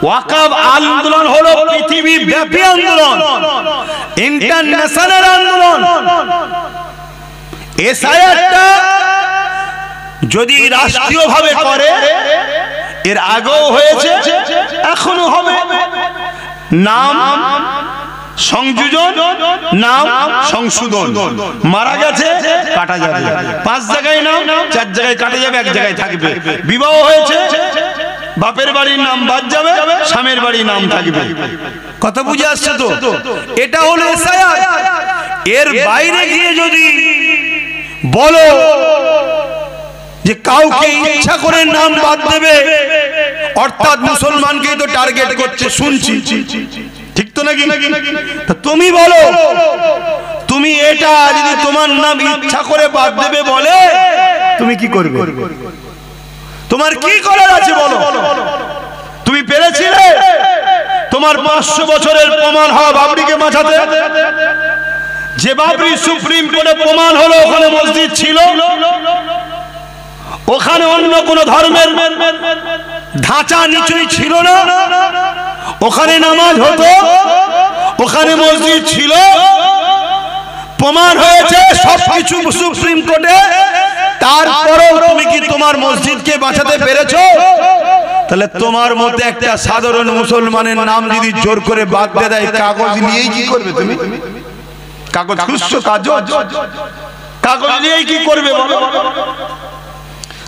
ওয়াকফ আন্দোলন হলো পৃথিবী ব্যাপী আন্দোলন, ইন্টারন্যাশনাল আন্দোলন। এসআইআরটা যদি রাষ্ট্রীয়ভাবে করে, এর আগেও হয়েছে, এখনো হবে। নাম সংযোজন, নাম সংশোধন। মারা গেছে কাটা যাবে, 5 জায়গায় নাম, 4 জায়গায় কাটা যাবে, 1 জায়গায় থাকবে। বিবাহ হয়েছে, বাপের বাড়ির নাম বাদ যাবে, স্বামীর বাড়ির নাম থাকবে। কথা বুঝে আসছে তো? এটা হলো এসআইআর। এর বাইরে গিয়ে যদি বলো যে কাউকে ইচ্ছা করে নাম বাদ দেবে, অর্থাৎ মুসলমানকে তো টার্গেট করছে, শুনছি, ঠিক তো নাকি? তুমি বলো, তুমি এটা যদি তোমার নাম ইচ্ছা করে বাদ দেবে বলে, তুমি কি করবে? তোমার কি করার আছে বলো? তুমি পেরেছিলে তোমার 500 বছরের প্রমাণ হওয়া বাবরিকে বাঁচাতে? যে বাবরি সুপ্রিম কোর্টে প্রমাণ হলো ওখানে মসজিদ ছিল, ওখানে অন্য কোন ধর্মের ধাঁচা নিচুই ছিল না, ওখানে নামাজ হতো, ওখানে মসজিদ ছিল, প্রমাণ হয়েছে সবকিছু সুপ্রিম কোর্টে। তারপরেও তুমি কি তোমার মসজিদকে বাঁচাতে পেরেছো? তাহলে তোমার মধ্যে একটা সাধারণ মুসলমানের নাম যদি জোর করে বাদ দিয়ে দেয়, কাগজ নিয়েই কি করবে তুমি? কাগজ খুঁজছো? কাগজ নিয়েই কি করবে বলো?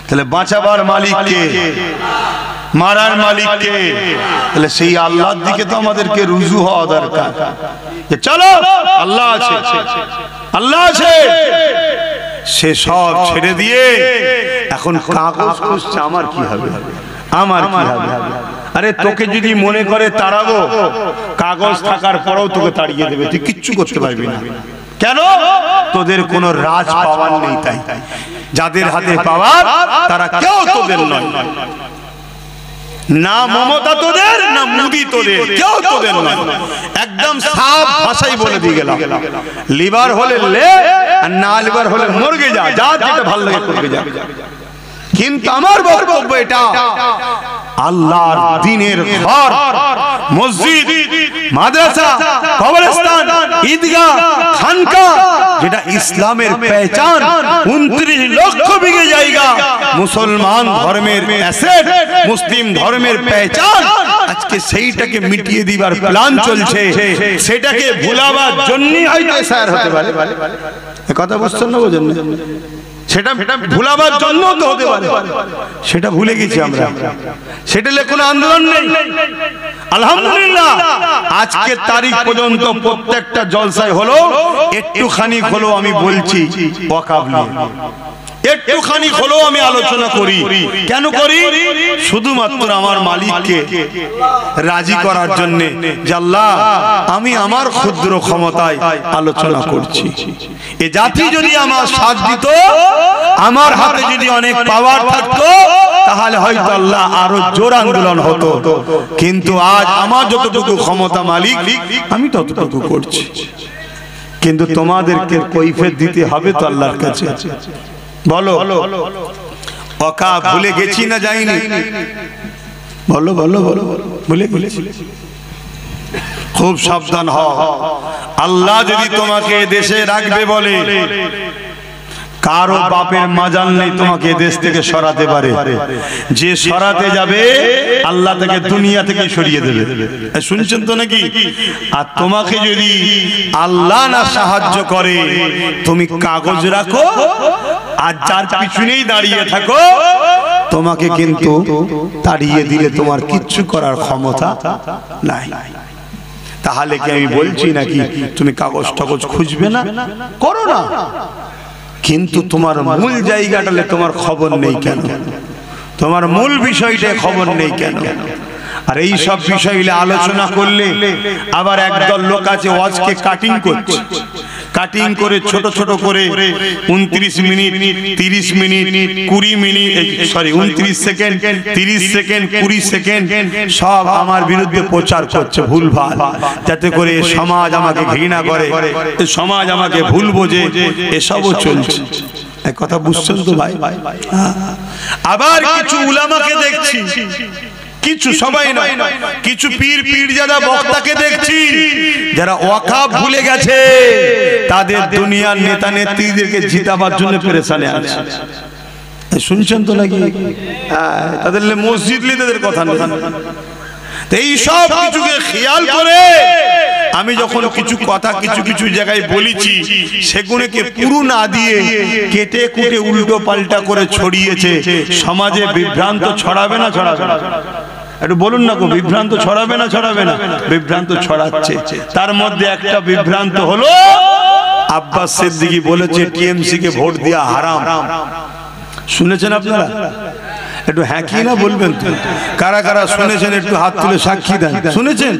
তাহলে বাঁচাবার মালিক কে? মারার মালিক কে? তাহলে সেই আল্লাহর দিকে তো আমাদেরকে রুজু হওয়া দরকার। চলো আল্লাহ আছে, আল্লাহ আছে, সে সব ছেড়ে দিয়ে এখন কাগজ খুঁজছে আমার কি হবে, আমার কি হবে। আরে তোকে যদি মনে করে তাড়াবো, কাগজ থাকার পরেও তোকে তাড়িয়ে দেবে, তুই কিচ্ছু করতে পারবি না। কেন? তোদের কোনো রাজ পাওয়ার নেই, তাই যাদের হাতে পাওয়ার তারা কেউ তোদের নয়। না মমতা তোদের, না মুদি তোদের, কেউ তোদের নয়। একদম সাফ ভাষাই বলে দিয়ে গেলাম, লিভার হলে লে, আর না লিভার হলে মরগে যা, যা যেটা ভালো লাগে করবে যা। কিন্তু আমার বক্তব্য এটা, আল্লাহর দ্বীনের ঘর, মসজিদ, মাদ্রাসা, কবরস্থান, ঈদগাহ, খানকা, যেটা ইসলামের পেহচান, 29 লক্ষ বিঘে জায়গা মুসলমান ধর্মের অ্যাসেট, মুসলিম ধর্মের পেহচান, আজকে সেইটাকে মিটিয়ে দিবার প্ল্যান চলছে। সেটাকে ভুলাবার জন্যই হয়তো স্যার হতে পারে, কথা বুঝছেন না? বোঝেন না? সেটা ভুলাবার জন্য তো হতে পারে, সেটা ভুলে গেছি আমরা। সেটা কোনো আন্দোলন নেই। আলহামদুলিল্লাহ আজকের তারিখ পর্যন্ত প্রত্যেকটা জলসায় হলো একটুখানি হলো আমি বলছি ওয়াকফ নিয়ে, একটুখানি হলো আমি আলোচনা করি। কেন করি? শুধুমাত্র আমার মালিককে রাজি করার জন্য, যে আল্লাহ আমি আমার ক্ষুদ্র ক্ষমতায় আলোচনা করছি। এ জাতি যদি আমার সাথ দিত, আমার হাতে যদি অনেক পাওয়ার থাকতো, তাহলে হয়তো আল্লাহ আরো জোর আন্দোলন হতো। কিন্তু আজ আমার যতটুকু ক্ষমতা মালিক, আমি ততটুকু করছি। কিন্তু তোমাদেরকে কৈফিয়ত দিতে হবে তো আল্লাহর কাছে। বলো ওয়াকফ ভুলে গেছি না যাইনি? বলো বলো বলো, ভুলে গেছি। খুব সাবধান হও। আল্লাহ যদি তোমাকে দেশে রাখবে বলে, কারো বাপের মাজাল নেই তোমাকে দেশ থেকে সরাতে পারে। যে সরাতে যাবে আল্লাহ তাকে দুনিয়া থেকে সরিয়ে দেবে। শুনছেন তো নাকি? আর তোমাকে যদি আল্লাহ না সাহায্য করে, তুমি কাগজ রাখো আর যার পিছনেই দাঁড়িয়ে থাকো, তোমাকে কিন্তু তাড়িয়ে দিলে তোমার কিচ্ছু করার ক্ষমতা নাই। তাহলে কি আমি বলছি নাকি তুমি কাগজ টাগজ খুঁজবে না? করো না, কিন্তু তোমার মূল জায়গাটালে তোমার খবর নেই কেন? তোমার মূল বিষয়টা খবর নেই কেন? আর এই সব বিষয়গুলো আলোচনা করলে আবার একদল লোক আছে ওয়াজকে কাটিং করছে, কাটিং করে ছোট ছোট করে 29 minute, 30 minute, 20 minute, sorry 29 second, 30 second, 20 second সব আমার বিরুদ্ধে প্রচার করছে ভুলভাল, যাতে করে সমাজ আমাকে ঘৃণা করে, সমাজ আমাকে ভুল বোঝে, এসবও চলছে। এক কথা বুঝছেন তো ভাই? আবার কিছু উলামাকে দেখছি, কিছু সবাই নয়, কিছু পীর পীরজাদা বক্তাকে দেখছি যারা ওয়াকফ ভুলে গেছে, তাদের দুনিয়ার নেতা নেত্রীদেরকে জিতাবার জন্য পেরেশানে আছে। শুনছেন তো নাকি? তাদের মসজিদ তাদের কথা নেই। এই সব কিছুকে খেয়াল করে আমি যখন কিছু কথা কিছু কিছু জায়গায় বলেছি, সেগুলোকে পুরো না দিয়ে কেটে কুটে উল্টো পাল্টা করে ছড়িয়েছে। সমাজে বিভ্রান্ত ছড়াবে না ছড়াবে না? একটু বলুন না গো, বিভ্রান্ত ছড়াবে না ছড়াবে না? বিভ্রান্ত ছড়াচ্ছে। তার মধ্যে একটা বিভ্রান্ত হলো আব্বাস সিদ্দিকী বলেছে টিএমসি কে ভোট দেওয়া হারাম। শুনেছেন আপনারা? একটু হ্যাঁ কি না বলবেন তো? কারা কারা শুনেছেন একটু হাত তুলে সাক্ষী দেন। শুনেছেন?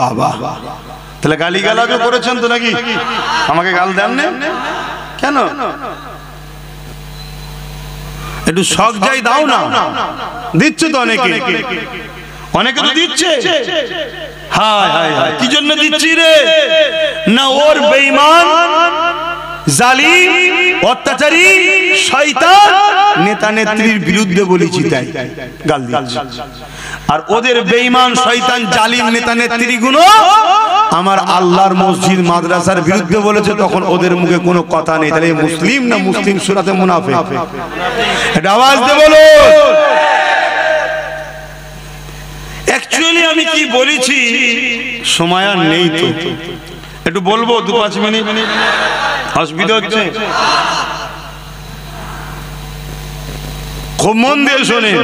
বাবা, তাহলে গালি গালাজও করেছেন তো নাকি? আমাকে গাল দেন না কেন? একটু শখ যাই দাও না, দিচ্ছে তো অনেকে, অনেকে তো দিচ্ছে। হায় হায় হায়, কি জন্য দিচ্ছি রে? না ওর বেঈমান, জালিম, অত্যাচারী, শয়তান নেতা নেত্রীর বিরুদ্ধে বলেছি তাই গাল দিচ্ছে। আর ওদের বেঈমান, শয়তান, জালিম নেতা নেত্রীগুলো আমার আল্লাহর মসজিদ মাদ্রাসার বিরুদ্ধে বলেছে, তখন ওদের মুখে কোনো কথা নেই। তাহলে মুসলিম না মুসলিম সূরাতে মুনাফিক? এটা আওয়াজ দিয়ে বলো। অ্যাকচুয়ালি আমি কি বলেছি সময় আর নেই তো, একটু বলবো 2-5 মিনিট, অসুবিধা হচ্ছে? খুব মন দিয়ে শোনেন।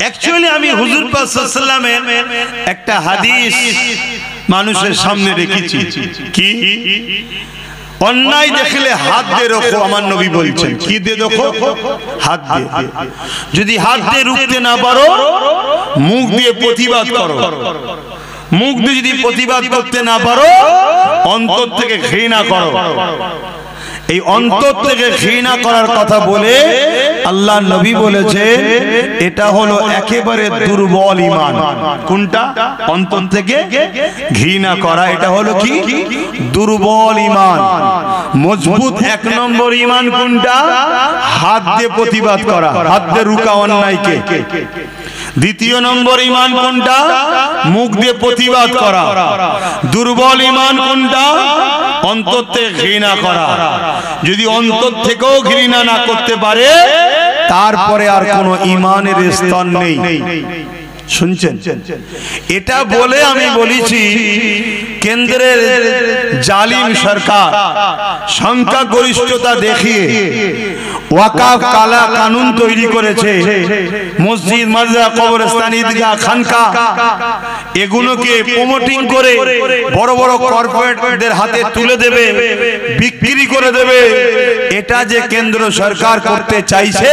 অ্যাকচুয়ালি আমি হুজুর পাক সাল্লাল্লাহু আলাইহি ওয়াসাল্লামের একটা হাদিস মানুষের সামনে রেখেছি। কি? অন্যায় দেখলে হাত দিয়ে রোখো, আমার নবী বলছেন। কি দিয়ে রোখো? হাত দিয়ে। যদি হাত দিয়ে রুখতে না পারো, মুখ দিয়ে প্রতিবাদ করো। মুখ দিয়ে যদি প্রতিবাদ করতে না পারো, অন্তর থেকে ঘৃণা করো। এই অন্তর থেকে ঘৃণা করার কথা বলে আল্লাহ নবী বলেছে এটা হলো একেবারে দুর্বল ঈমান। কোনটা? অন্তর থেকে ঘৃণা করা, এটা হলো কি? দুর্বল ঈমান। মজবুত এক নম্বর ঈমান কোনটা? হাত দিয়ে প্রতিবাদ করা, হাত দিয়ে রুকা অন্যায়কে। দ্বিতীয় নম্বর ঈমান কোনটা? মুখ দিয়ে প্রতিবাদ করা। দুর্বল ঈমান কোনটা? অন্তর থেকে ঘৃণা করা। যদি অন্তর থেকেও ঘৃণা না করতে পারে, তারপরে আর কোনো ঈমানের স্তর নেই। শুনছেন? এটা বলে আমি বলেছি কেন্দ্রের জালিম সরকার সংখ্যাগরিষ্ঠতা দেখিয়ে ওয়াকাফ কালা কানুন তৈরি করেছে। মসজিদ, মাদ্রাসা, কবরস্থান, ঈদগাহ, খানকা এগুলোকে প্রমোটিং করে বড় বড় কর্পোরেটদের হাতে তুলে দেবে, বিক্রি করে দেবে। এটা যে কেন্দ্র সরকার করতে চাইছে,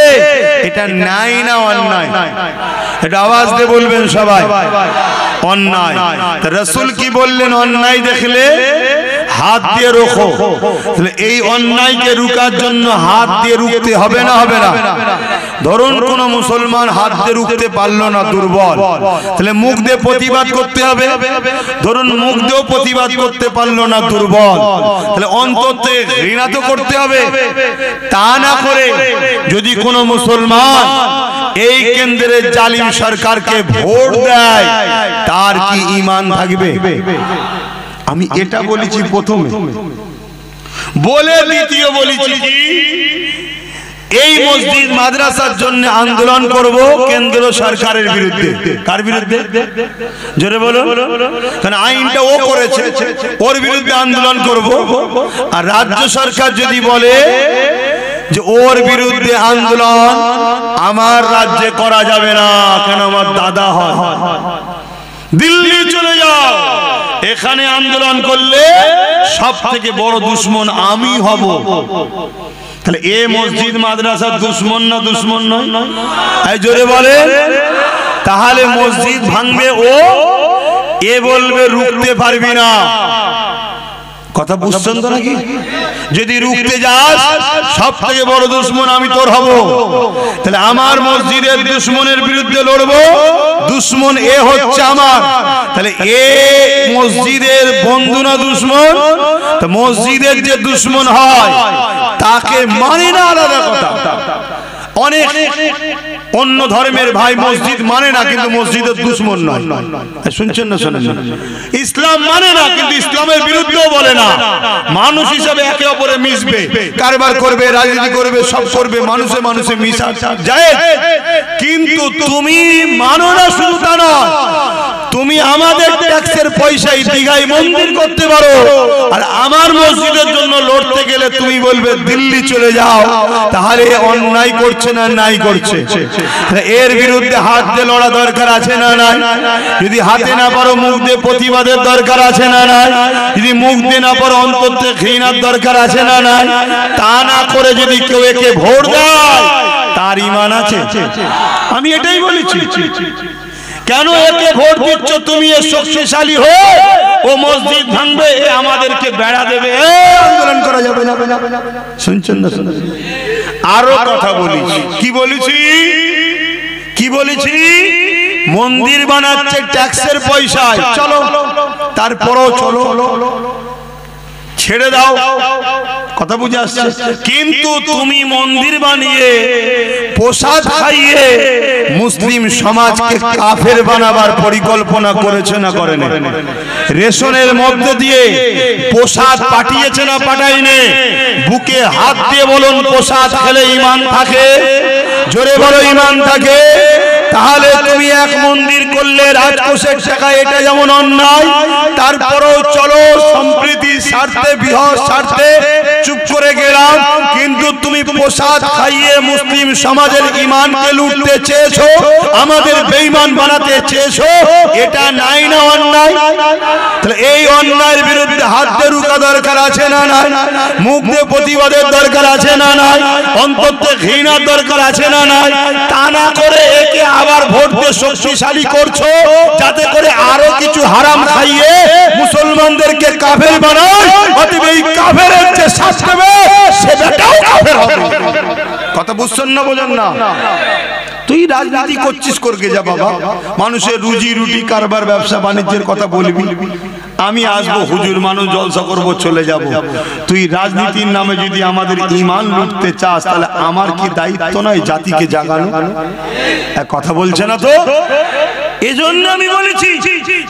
এটা নাই না অন্যায়? এটা আওয়াজ দিয়ে বলবেন সবাই, অন্যায়। রাসূল কি বললেন? অন্যায় দেখলে হাত দিয়ে রোখো। তাহলে এই অন্যায়কে রুকার জন্য হাত দিয়ে রুখতে হবে না? হবে না? ধরুন কোন মুসলমান হাত দিয়ে রুখতে পারলো না, দুর্বল, তাহলে মুখ দিয়ে প্রতিবাদ করতে হবে। ধরুন মুখ দিয়েও প্রতিবাদ করতে পারলো না, দুর্বল, তাহলে অন্তর থেকে ঘৃণা তো করতে হবে। তা না করে যদি কোন মুসলমান এই কেন্দ্রের জালিম সরকারকে ভোট দেয়, তার কি ঈমান থাকবে? আমি এটা বলেছি প্রথমে, বলে দ্বিতীয় বলেছি কি এই মসজিদ মাদ্রাসার জন্য আন্দোলন করব কেন্দ্র সরকারের বিরুদ্ধে। কার বিরুদ্ধে? জোরে বলো। কারণ আইনটা ও করেছে, ওর বিরুদ্ধে আন্দোলন করব। আর রাজ্য সরকার যদি বলে যে ওর বিরুদ্ধে আন্দোলন আমার রাজ্যে করা যাবে না, কেন আমার দাদা হয়, দিল্লি চলে যাও, এখানে আন্দোলন করলে সব থেকে বড় দুশ্মন আমি হব। তাহলে এ মসজিদ মাদ্রাসার দুশ্মন না দুশ্মন নয়? এই জোরে বলে। তাহলে মসজিদ ভাঙবে ও, এ বলবে রুখতে পারবি না। কথা বুঝছেন তো নাকি? যদি রুখতে যাস, সব থেকে বড় দুশ্মন আমি তোর হব। তাহলে আমার মসজিদের দুশ্মনের বিরুদ্ধে লড়বো, দুশ্মন এ হচ্ছে আমার। তাহলে এ মসজিদের বন্ধু না দুশ্মন? তো মসজিদের যে দুশ্মন হয় তাকে মানে না, আলাদা কথা। অনেক অন্য ধর্মের ভাই মসজিদ মানে না, কিন্তু মসজিদের দুশ্মন নয়। শুনছেন না? শোনেন? ইসলাম মানে না, কিন্তু ইসলামের বিরুদ্ধেও বলে না। মানুষ হিসাবে একে অপরে মিশবে, কারবার করবে, রাজনীতি করবে, সব করবে, মানুষে মানুষে মিশা যায়। কিন্তু তুমি মানো না, শুধু তা নয়, তুমি আমাদের ট্যাক্সের পয়সায় দীঘায় মন্দির করতে পারো, আর আমার মসজিদের জন্য লড়তে গেলে তুমি বলবে দিল্লি চলে যাও। তাহলে অন্যায় করছে না নাই করছে? এর বিরুদ্ধে হাত দিয়ে লড়া দরকার আছে না নাই? যদি হাতে না পারো, মুখ দিয়ে প্রতিবাদের দরকার আছে না নাই? যদি মুখ দিয়ে না পারো, অন্তর থেকে ঘৃণার দরকার আছে না নাই? তা না করে যদি কেউ একে ভোট দেয়, তার ঈমান আছে? আমি এটাই বলেছি। কেন একে ভোট দিচ্ছ তুমি? এ শক্তিশালী হয়ে ও মসজিদ ভাঙবে, এ আমাদেরকে বেড়া দেবে, আন্দোলন করা যাবে না। শুনছেন না? আরো কথা বলেছি। কি বলেছি? কি বলেছি? মন্দির বানাচ্ছে ট্যাক্সের পয়সায়, চলো, তারপরও চলো, ছেড়ে দাও, কথা বুঝে আসছে। কিন্তু তুমি মন্দির বানিয়ে প্রসাদ খাইয়ে মুসলিম সমাজকে কাফের বানাবার পরিকল্পনা করেছে না করেনি? রেশনের মধ্যে দিয়ে প্রসাদ পাঠিয়েছে না পাঠায়নি? বুকে হাত দিয়ে বলুন, প্রসাদ খেলে ঈমান থাকে? জোরে বলো, ঈমান থাকে। তাহলে তুমি এক মন্দির করলে রাজকোষের টাকা, এটা যেমন অন্যায়, তারপরেও চলো সম্প্রীতি স্বার্থে বৃহৎ স্বার্থে চুপ করে গেলাম, কিন্তু তুমি প্রসাদ খাইয়ে মুসলিম সমাজের ঈমানকে লুটতে চেয়েছো, আমাদের বেঈমান বানাতে চেয়েছো, এটা নাই না অন্যায়? তাহলে এই অন্যায়ের বিরুদ্ধে হাত দিয়ে রুখা দরকার আছে না নাই? মুখ দিয়ে প্রতিবাদের দরকার আছে না নাই? অন্তত ঘৃণার দরকার আছে না নাই? তা না করে একে আবার ভোট দিয়ে শক্তিশালী করছো যাতে করে আরো কিছু হারাম খাইয়ে মুসলমানদেরকে কাফের বানায়। অতএব এই কাফেরের যে শাস্তি হবে সেটাও কাফের হবে। কথা বুঝছেন না বোঝেন না? তুই রাজনীতি করছিস করকে যা বাবা, মানুষের রুজি রুটি কারবার ব্যবসা বাণিজ্যের কথা বলবি, আমি আসবো হুজুর মানুষ জলসা করবো চলে যাব। তুই রাজনীতির নামে যদি আমাদের ঈমান লুটতে চাস তাহলে আমার কি দায়িত্ব নয় জাতিকে জাগানো? কথা বলছে না তো? এজন্য আমি বলেছি,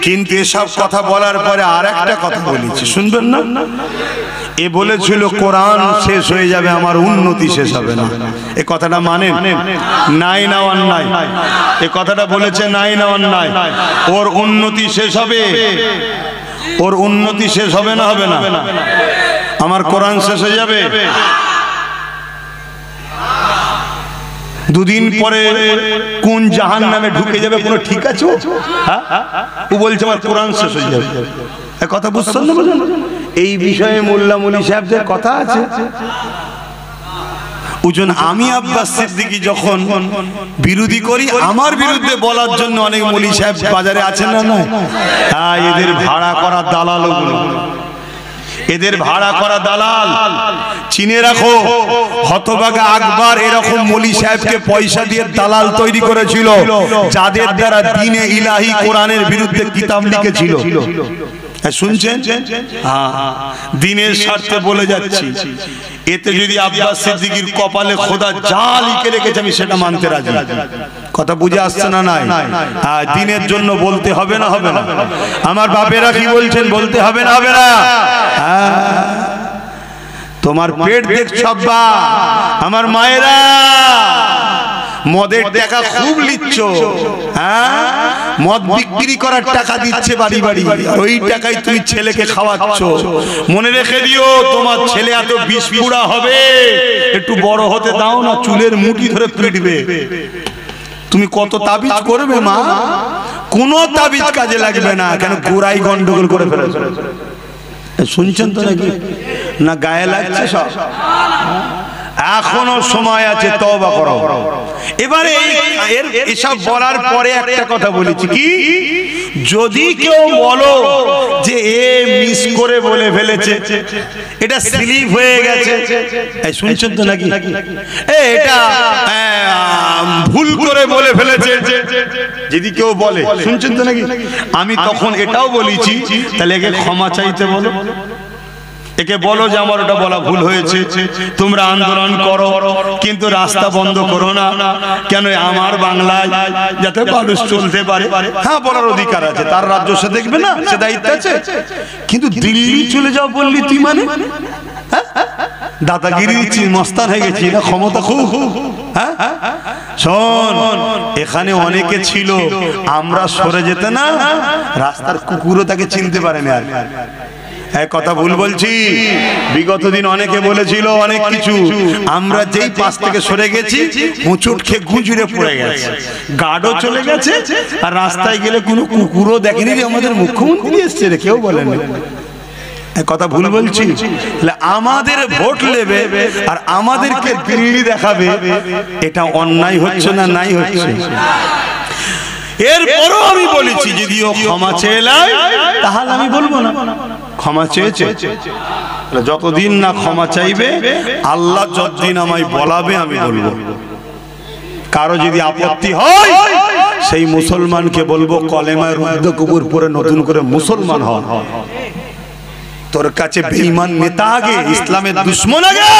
কিন্তু এসব কথা বলার পরে আর একটা কথা বলেছি, শুনবেন না? এ বলেছিল কোরআন শেষ হয়ে যাবে, আমার উন্নতি শেষ হবে না। এ কথাটা মানেন? নাই না অন্যায়? এ কথাটা বলেছে নাই না অন্যায়? ওর উন্নতি শেষ হবে, ওর উন্নতি শেষ হবে না হবে না? আমার কোরআন শেষ হয়ে যাবে, দুদিন পরে কোন জাহান্নামে ঢুকে যাবে কোনো ঠিক আছে? ও বলছে আমার কোরআন শেষ হয়ে যাবে। কথা বুঝছেন না বুঝুন? এই বিষয়ে মোল্লা মৌলী সাহেবদের কথা আছে। ওজন আমি আব্বাস সিদ্দিকী যখন বিরোধী করি, আমার বিরুদ্ধে বলার জন্য অনেক মৌলী সাহেব বাজারে আছেন না নয়? হ্যাঁ, এদের ভাড়া করা দালাল, ওগুলো এদের ভাড়া করা দালাল। চিনে রাখো, হতভাগা আকবর এরকম মৌলী সাহেবকে পয়সা দিয়ে দালাল তৈরি করেছিল, যাদের দ্বারা দ্বীনে ইলাহি কোরআনের বিরুদ্ধে কিতাব লিখেছিল। শুনছেন? দ্বীনের স্বার্থে বলে যাচ্ছি, এতে যদি আব্বাস সিদ্দিকীর কপালে খোদা যা লিখে রেখেছে আমি সেটা মানতে রাজি। কথা বুঝে আসছে না নাই? দ্বীনের জন্য বলতে হবে না হবে না? আমার বাপেরা কি বলছেন, বলতে হবে না হবে না? তোমার পেট দেখছ আব্বা, আমার মায়েরা মদের টাকা খুব লিচ্ছ, হ্যাঁ, মদ বিক্রি করার টাকা দিচ্ছে বাড়ি বাড়ি, ওই টাকায় তুমি ছেলেকে খাওয়াচ্ছ। মনে রেখে দিও, তোমার ছেলে এত বিষপুড়া হবে, একটু বড় হতে দাও না, চুলের মুঠি ধরে পিটবে। তুমি কত তাবিজ করবে মা, কোনো তাবিজ কাজে লাগবে না। কেন? গোড়াই গন্ডগোল করে ফেলেছে। শুনছেন তো নাকি? না গায়ে লাগছে সব? এখনো সময় আছে, তওবা করো। এবারে এসব বলার পরে একটা কথা বলেছি, কি যদি কেউ বলো যে এ মিস করে বলে ফেলেছে, এটা স্লিপ হয়ে গেছে, শুনছেন তো নাকি? এটা ভুল করে বলে ফেলেছে, যদি কেউ বলে, শুনছেন তো নাকি? আমি তখন এটাও বলেছি, তাহলে একে ক্ষমা চাইতে বলো, একে বলো যে আমার ওটা বলা ভুল হয়েছে, তোমরা আন্দোলন করো কিন্তু রাস্তা বন্ধ করো না। কেন? আমার বাংলায় যাতে মানুষ চলতে পারে, হ্যাঁ বলার অধিকার আছে, তার রাজ্য সে দেখবে না, সে দায়িত্ব আছে। কিন্তু দিল্লি চলে যাও বললি তুই, মানে দাদাগিরি দিচ্ছি, মস্তান হয়ে গেছি না, ক্ষমতা খুব। হ্যাঁ শোন, এখানে অনেকে ছিল, আমরা সরে যেতে না রাস্তার কুকুরও তাকে চিনতে পারে না। কথা ভুল বলছি? বিগত দিন অনেকে বলেছিল অনেক কিছু, আমরা যেই পাশ থেকে সরে গেছি হুঁচুট খেয়ে গুঁজুরে পড়ে গেছে, গার্ডও চলে গেছে, আর রাস্তায় গেলে কোনো কুকুরও দেখেনি যে আমাদের মুখ্যমন্ত্রী এসছে রে, কেউ বলেনি। কথা ভুল বলছি? আমাদের ভোট নেবে আর আমাদেরকে দিল্লি দেখাবে, এটা অন্যায় হচ্ছে না নাই হচ্ছে? এরপরও আমি বলেছি যদিও ক্ষমা চেয়ে তাহলে আমি বলবো না ক্ষমা চেয়েছে। যতদিন না ক্ষমা চাইবে, আল্লাহ যতদিন আমায় বলাবে আমি বলবো। কারো যদি আপত্তি হয় সেই মুসলমানকে বলবো কলেমায় রুদ্ধ কবুর পরে নতুন করে মুসলমান হন। তোর কাছে বেঈমান নেতা আগে, ইসলামের দুশমন আগে,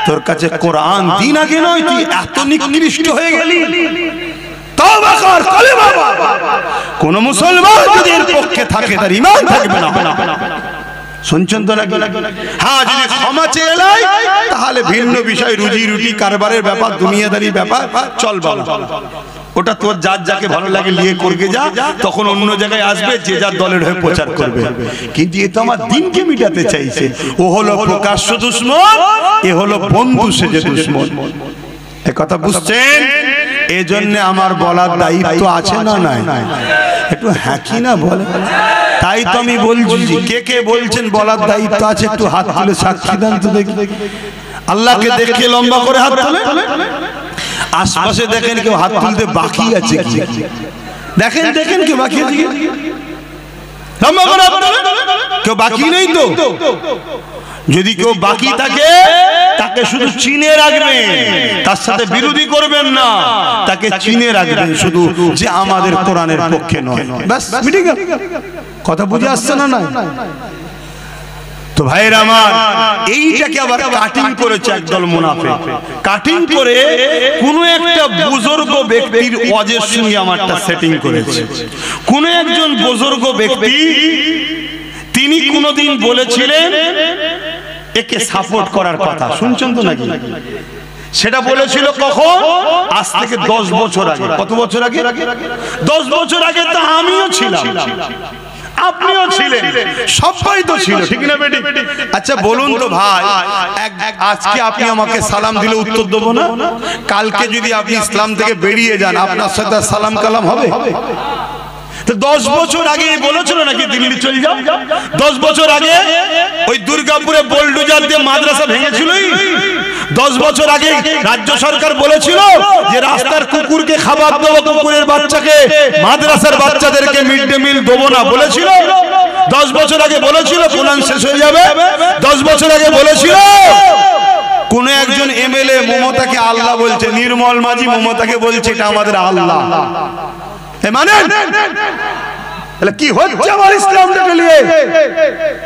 তোর কাছে কোরআন দিন আগে নয়। তুই এত নিকৃষ্ট হয়ে গেলি, তওবা কর, কলেমা পড়। কোন মুসলমান যদি এর পক্ষে থাকে তার ঈমান থাকবে না। শুনছেন তো নাকি? হ্যাঁ, যদি ক্ষমা চেয়ে এলাই তাহলে ভিন্ন বিষয়, রুজি রুটি কারবারের ব্যাপার, দুনিয়াদারি ব্যাপার, চল বাবা। ওটা তোর যার যাকে ভালো লাগে নিয়ে করকে যা, তখন অন্য জায়গায় আসবে যে যার দলের হয়ে প্রচার করবে। কিন্তু এ তো আমার দিনকে মিটাতে চাইছে। ও হলো প্রকাশ্য দুশমন, এ হলো বন্ধু সেজে দুশমন। এ কথা বুঝছেন? এজন্য আমার বলার দায়িত্ব আছে না নাই? একটু হ্যাঁ কি না বলে। তাই তো আমি বলছি, কে কে বলছেন বলার দায়িত্ব আছে একটু হাত তুলে সাক্ষী দেন তো দেখি। আল্লাহকে দেখে লম্বা করে হাত তোলে। আশপাশে দেখেন কেউ হাত তুলতে বাকি আছে কি? দেখেন দেখেন কেউ বাকি আছে কি? লম্বা করে হাত তোলে। কেউ বাকি নেই তো? যদি কেউ বাকি থাকে তাকে শুধু চিনে রাখবেন, তার সাথে বিরোধী করবেন না, তাকে চিনে রাখবেন শুধু যে আমাদের কোরআনের পক্ষে নয়। ব্যাস মিটে গেল। কথা বুঝে আসছে না? না তো ভাইরা আমার, এইটাকে আবার কাটিং করেছে একদল মুনাফিক। কাটিং করে কোন একটা বুজুর্গ ব্যক্তির ওয়াজের সঙ্গে আমারটা সেটিং করেছে। কোন একজন বুজুর্গ ব্যক্তি তিনি কোনদিন বলেছিলেন একে সাপোর্ট করার কথা, শুনছেন তো নাকি? সেটা বলেছিল কখন? আজ থেকে 10 বছর আগে। কত বছর আগে? 10 বছর আগে তো আমিও ছিলাম, আপনিও ছিলেন, সবাই তো ছিল, ঠিক না বেটি? আচ্ছা বলুন তো ভাই, আজকে আপনি আমাকে সালাম দিলে উত্তর দেবো না? কালকে যদি আপনি ইসলাম থেকে বেরিয়ে যান, আপনার সাথে সালাম কালাম হবে? 10 বছর আগে বলেছিল নাকি দিল্লি চলে যাও? 10 বছর আগে ওই দুর্গাপুরে বোলডোজার দিয়ে মাদ্রাসা ভেঙেছিল। 10 বছর আগে রাজ্য সরকার বলেছিল যে রাস্তার কুকুরকে খাবার দেবো, কুকুরের বাচ্চাকে, মাদ্রাসার বাচ্চাদেরকে মিড ডে মিল দেবো না, বলেছিল। 10 বছর আগে বলেছিল কোরআন শেষ হয়ে যাবে। 10 বছর আগে বলেছিল কোন একজন এমএলএ মমতাকে আল্লাহ বলছে, নির্মল মাঝি মমতাকে বলছে এটা আমাদের আল্লাহ। কি হচ্ছে আমার ইসলামটাকে নিয়ে?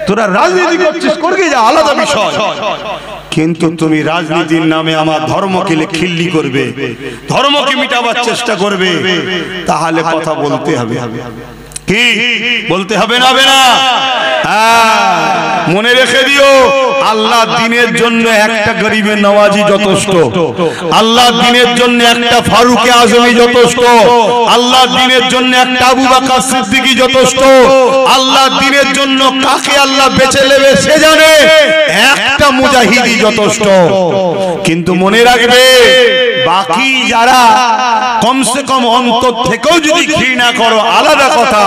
তোরা রাজনীতি করছিস, করবি যা, আলাদা বিষয়। কিন্তু তুমি রাজনীতির নামে আমার ধর্মকে খিল্লি করবে, ধর্মকে মিটাবার চেষ্টা করবে, তাহলে কথা বলতে হবে। কি বলতে হবে না? হবে না? মনে রেখে দিও, আল্লাহ দিনের জন্য একটা গরিবের নওয়াজি যথেষ্ট, আল্লাহ দিনের জন্য একটা ফারুকে আজমি যথেষ্ট, আল্লাহ দিনের জন্য একটা আবু বকর সিদ্দিকী যথেষ্ট, আল্লাহ দিনের জন্য কাকে আল্লাহ বেছে নেবে সে জানে, একটা মুজাহিদি যথেষ্ট। কিন্তু মনে রাখবে, বাকি যারা কমসে কম অন্তর থেকেও যদি ঘৃণা করো আলাদা কথা,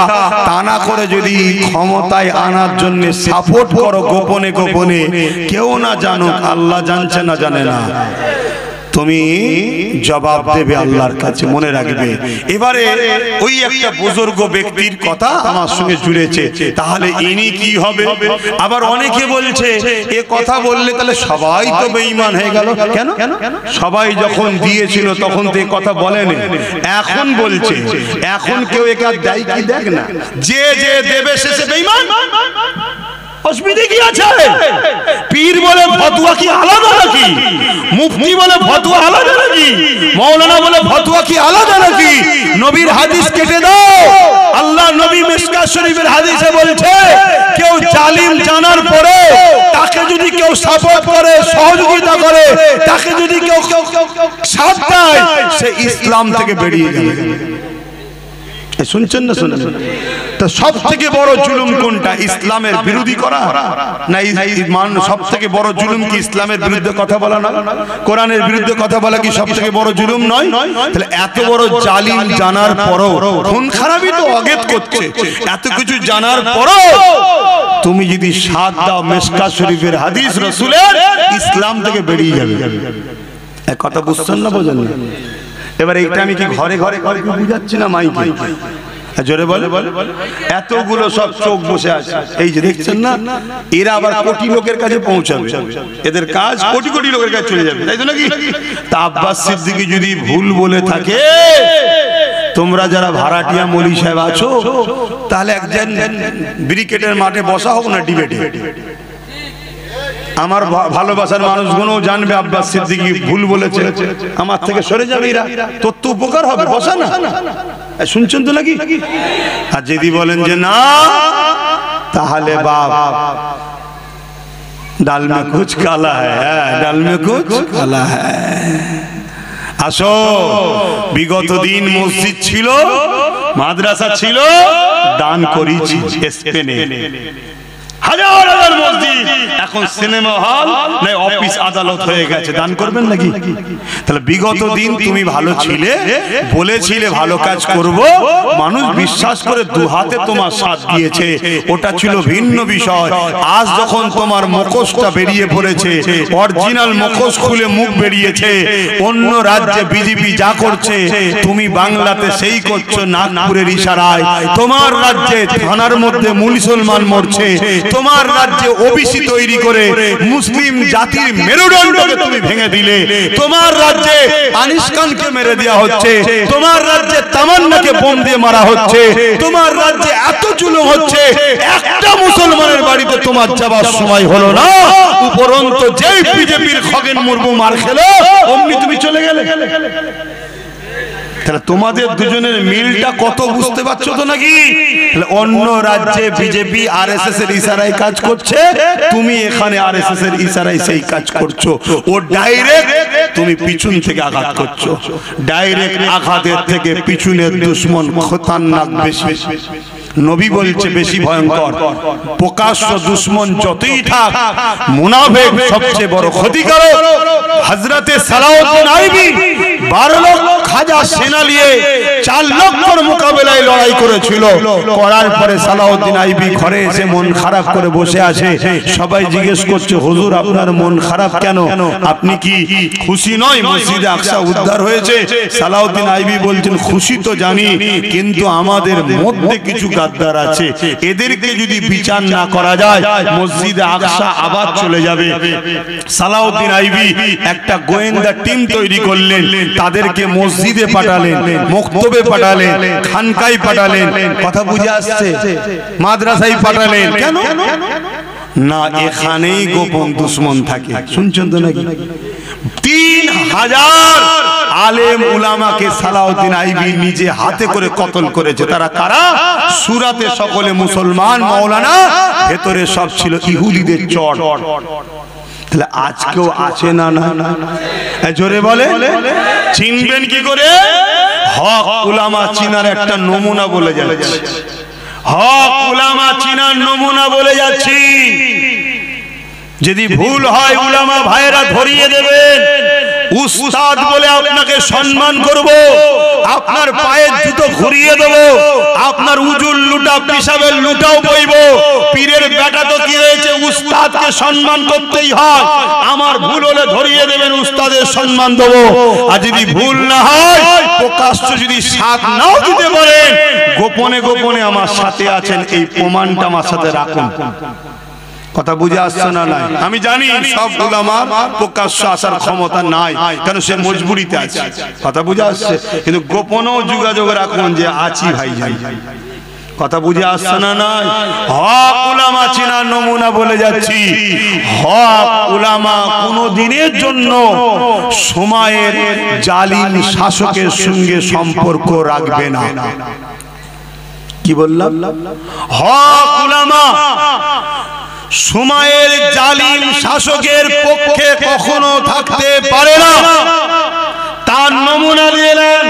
তা না করে যদি ক্ষমতায় আনার জন্য সাপোর্ট করো গোপনে গোপনে, কেউ না জানুক, আল্লাহ জানছে না জানে না, তুমি জবাব দেবে আল্লাহর কাছে, মনে রাখবে। এবারে ওই একটা বুজুর্গ ব্যক্তির কথা আমার সঙ্গে জুড়েছে, তাহলে ইনি কি হবে? আবার অনেকে বলছে এ কথা বললে তাহলে সবাই তো বেঈমান হয়ে গেল। কেন? সবাই যখন দিয়েছিল তখন তো এই কথা বলেনি, এখন বলছে। এখন কেউ একা দেয় কি? দেখ না, যে যে দেবে শেষে বেঈমান। অসুবিধা কি আছে? পীর বলে ফতোয়া কি আলাদা নাকি? মুফতি বলে ফতোয়া আলাদা নাকি? মাওলানা বলে ফতোয়া কি আলাদা নাকি? নবীর হাদিস কেটে দাও। আল্লাহ নবী মিশকাত শরীফের হাদিসে বলছে, কেউ জালিম জানার পরে তাকে যদি কেউ সাপোর্ট করে, সহযোগিতা করে, তাকে যদি কেউ সাথ দেয়, সে ইসলাম থেকে বেরিয়ে যাবে। শুনছেন না? শুনেন। তো সব থেকে বড় জুলুম কোনটা? ইসলামের বিরোধী করা না? সব থেকে বড় জুলুম কি ইসলামের বিরুদ্ধে কথা বলা না? কোরআনের বিরুদ্ধে কথা বলা কি সব থেকে বড় জুলুম নয়? তাহলে এত বড় জালিম জানার পরও, খুন খারাপই তো অগেত করছে, এত কিছু জানার পরও তুমি যদি সাথ দাও, মিশকাত শরীফের হাদিস রাসূলের, ইসলাম থেকে বেরিয়ে যাবে। এক কথা বুঝছেন না? বোঝেন না? এবার এইটা আমি কি ঘরে ঘরে বুঝাচ্ছি না মাইকে? জোরে বলে, এতগুলো সব চোখ বসে আছে, এই যে দেখছেন না, এরা আবার কোটি লোকের কাছে পৌঁছাবে, এদের কাজ কোটি কোটি লোকের কাছে চলে যাবে, তাই তো নাকি? তা আব্বাস সিদ্দিকী যদি ভুল বলে থাকে, তোমরা যারা ভাড়াটিয়া মৌলী সাহেব আছো, তাহলে একজন ব্রিকেটের মাঠে বসা হোক না ডিবেটে। আমার ভালোবাসার মানুষগুলো জানবে আব্বাস সিদ্দিকী ভুল বলেছে, আমার থেকে সরে যাবে, এরা তোর তো উপকার হবে, বসা না। শুনছেন তো নাকি? আর যদি বলেন যে না, তাহলে বাপ ডাল মে কুছ কালা হ্যায়, ডাল মে কুছ কালা হ্যায়। আসো, বিগত দিন মসজিদ ছিল, মাদ্রাসা ছিল, দান করেছি স্পেনে। হাজার হাজার মসজিদ এখন সিনেমা হল না অফিস আদালত হয়ে গেছে। দান করবেন নাকি? তাহলে বিগত দিন তুমি ভালো ছিলে, বলেছিলে ভালো কাজ করব, মানুষ বিশ্বাস করে দু হাতে তোমার সাথ দিয়েছে, ওটা ছিল ভিন্ন বিষয়। আজ যখন তোমার মুখোশটা বেরিয়ে পড়েছে, অরিজিনাল মুখোশ খুলে মুখ বেরিয়েছে, অন্য রাজ্যে বিজেপি যা করছে তুমি বাংলাতে সেই করছো নাগপুরের ইশারায়। তোমার রাজ্যে থানার মধ্যে মুসলমান মরছে, তোমার রাজ্যে ওবিসি তৈরি করে মুসলিম জাতির মেরুদণ্ডকে তুমি ভেঙে দিলে, তোমার রাজ্যে আনিস খানকে মেরে দেওয়া হচ্ছে, তোমার রাজ্যে তামান্নাকে বোম দিয়ে মারা হচ্ছে, তোমার রাজ্যে এত জুলুম হচ্ছে, একটা মুসলমানের বাড়িতে তোমার যাবার সময় হলো না, উপরন্তু যেই বিজেপির খগেন মুর্মু মার খেলো অমনি তুমি চলে গেলে। তাহলে তোমাদের দুজনের মিলটা কত বুঝতে পারছো তো নাকি? অন্য রাজ্যে বিজেপি আরএসএস এর ইশারায় কাজ করছে, তুমি এখানে আরএসএস এর ইশারায় সেই কাজ করছো। ও ডাইরেক্ট, তুমি পিছন থেকে আঘাত করছো। ডাইরেক্ট আঘাতের থেকে পিছনের দুশমন খতরনাক বেশি। নবী বলছে বেশি ভয়ঙ্কর। প্রকাশ্য দুশমন যতই থাক, মুনাফিক সবচেয়ে বড় ক্ষতিকারক। হযরতে সালাউদ্দিন আইবি 12 লক্ষ খাজা সেনা নিয়ে 4 লক্ষর মোকাবেলায় লড়াই করেছিল। করার পরে সালাউদ্দিন আইবি ঘরে এসে মন খারাপ করে বসে আছে। সবাই জিজ্ঞেস করছে, হুজুর আপনার মন খারাপ কেন? আপনি কি খুশি নয় মসজিদে আকসা উদ্ধার হয়েছে? সালাউদ্দিন আইবি বলছেন, খুশি তো জানি, কিন্তু আমাদের মধ্যে কিছু গাদ্দার আছে, এদেরকে যদি বিচার না করা যায় মসজিদে আকসা আবার চলে যাবে। সালাউদ্দিন আইবি একটা গোয়েন্দা টিম তৈরি করলেন, তাদেরকে মসজিদে পাঠালেন, মক্তবে পাঠালেন, খানকায় পাঠালেন, কথা বুঝে আসছে, মাদ্রাসায় পাঠালেন। কেন না? এখানেই গোপন দুশমন থাকে। শুনছেন তো নাকি? 3000 আলেম উলামাকে সালাউদ্দিন আইবি নিজে হাতে করে কতল করেছে। তারা কারা? সুরাতে সকলে মুসলমান মাওলানা, ভেতরে সব ছিল ইহুদিদের চট। তাহলে আজকেও আছে না? না জোরে বলে, চিনবেন কি করে? হক উলামা চিনার একটা নমুনা বলে যাচ্ছি। হক উলামা চিনার নমুনা বলে যাচ্ছি। যদি ভুল হয় উলামা ভাইরা ধরিয়ে দেবেন। উস্তাদ বলে আপনাকে সম্মান করব, আপনার পায়ের জুতো ঘুরিয়ে দেব, আপনার উজুল লুটা পিসাবের লুটাও বইব। পীরের বেটা তো কি হয়েছে, উস্তাদকে সম্মান করতেই হয়। আমার ভুল হলে ধরিয়ে দেবেন, উস্তাদের সম্মান দেব। আর যদি ভুল না হয়, প্রকাশ্য যদি সাথ নাও দিতে পারেন, গোপনে গোপনে আমার সাথে আছেন, এই প্রমাণটা আমার সাথে রাখুন। কথা বুঝে আসছে না? নাই, আমি জানি সব উলামার প্রকাশ্য আসার ক্ষমতা নাই, কারণ সে মজবুরিতে আছে। কথা বুঝে আসছে, কিন্তু গোপনেও যোগাযোগ রাখুন যে আছি ভাই যাই। কথা বুঝে আসছে না? নাই, হক উলামা চিনার নমুনা বলে যাচ্ছি। হক উলামা কোনো দিনের জন্য সময়ের জালিম শাসকের সঙ্গে সম্পর্ক রাখবে না। কি বললাম? হক উলামা সময়ের জালিম শাসকের পক্ষে কখনো থাকতে পারে না। তার নমুনা দিলেন।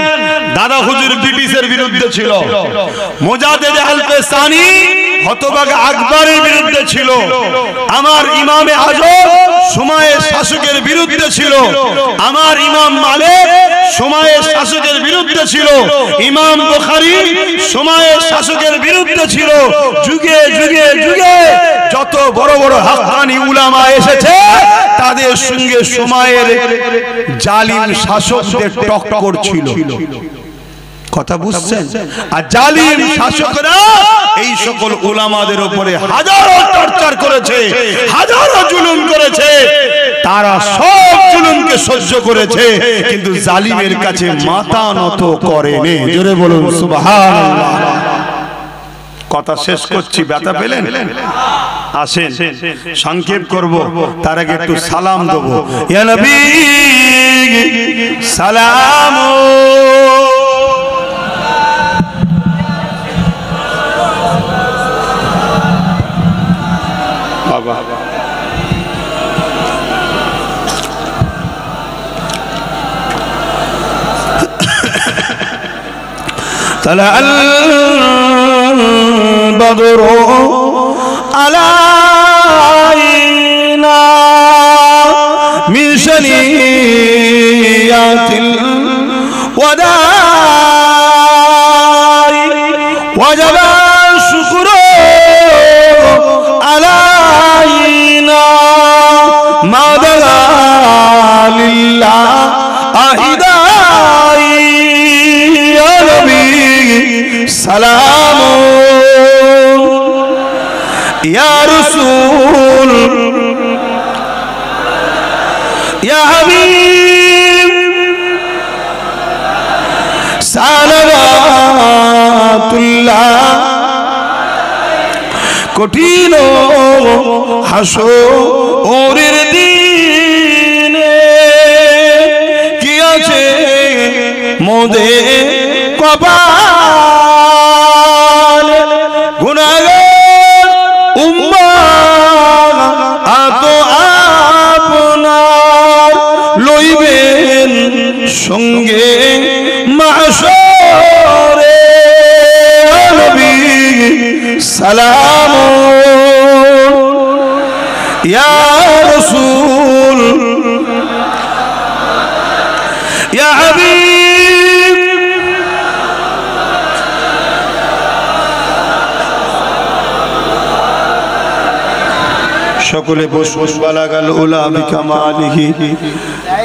দাদা হুজুর ব্রিটিশের বিরুদ্ধে ছিল, মোজাদ্দেদ আলপে সানি হতভাগা আকবরের বিরুদ্ধে ছিল, আমার ইমামে আজম সময়ের শাসকের বিরুদ্ধে ছিল, আমার ইমাম মালিক সময়ের শাসকের বিরুদ্ধে ছিল, ইমাম বুখারী সময়ের শাসকের বিরুদ্ধে ছিল। যুগে যুগে যুগে যত বড় বড় হাক্কানি উলামা এসেছে, তাদের সঙ্গে সময়ের জালিম শাসকদের টক্কর ছিল। কথা বুঝছেন? আর জালিম শাসকরা এই সকল উলামাদের উপরে হাজারো টর্চার করেছে, হাজারো জুলুম করেছে। তারা সব জুলুমকে সহ্য করেছে, কিন্তু জালিমের কাছে মাথা নত করেনি। জোরে বলুন সুবহানাল্লাহ। কথা শেষ করছি, ব্যথা পেলেন? আসেন সংক্ষেপ করব, তার আগে একটু সালাম দেব। ইয়া নবী সালাম। বাবা তালা আল বদরু আলাইনা মিন শানিয়াতিল ওয়াদাই ওয়াজাবা শুকরু আলাইনা মা দালা লিল্লাহ আহিদাই ইয়া নবী সালাম ইয়া রাসূল ইয়া হাবিব সালাওয়াতুল্লাহ কঠিন হাসরের দিনে কি আছে মোদের কপাল গুনাহগার উম্মাহ আত আপনার লইবেন সঙ্গে মাহশরে নবী সালাম ইয়া রাসূল ইয়া হাবিব সকলে বসবস বালাগাল উলা বিকামালিহি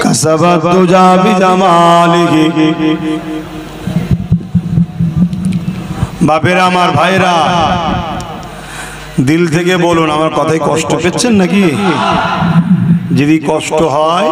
কাসাবাত তুজা বিজামালিহি। বাপেরা আমার ভাইরা দিল থেকে বলুন আমার কথায় কষ্ট পেচ্ছেন নাকি? যদি কষ্ট হয়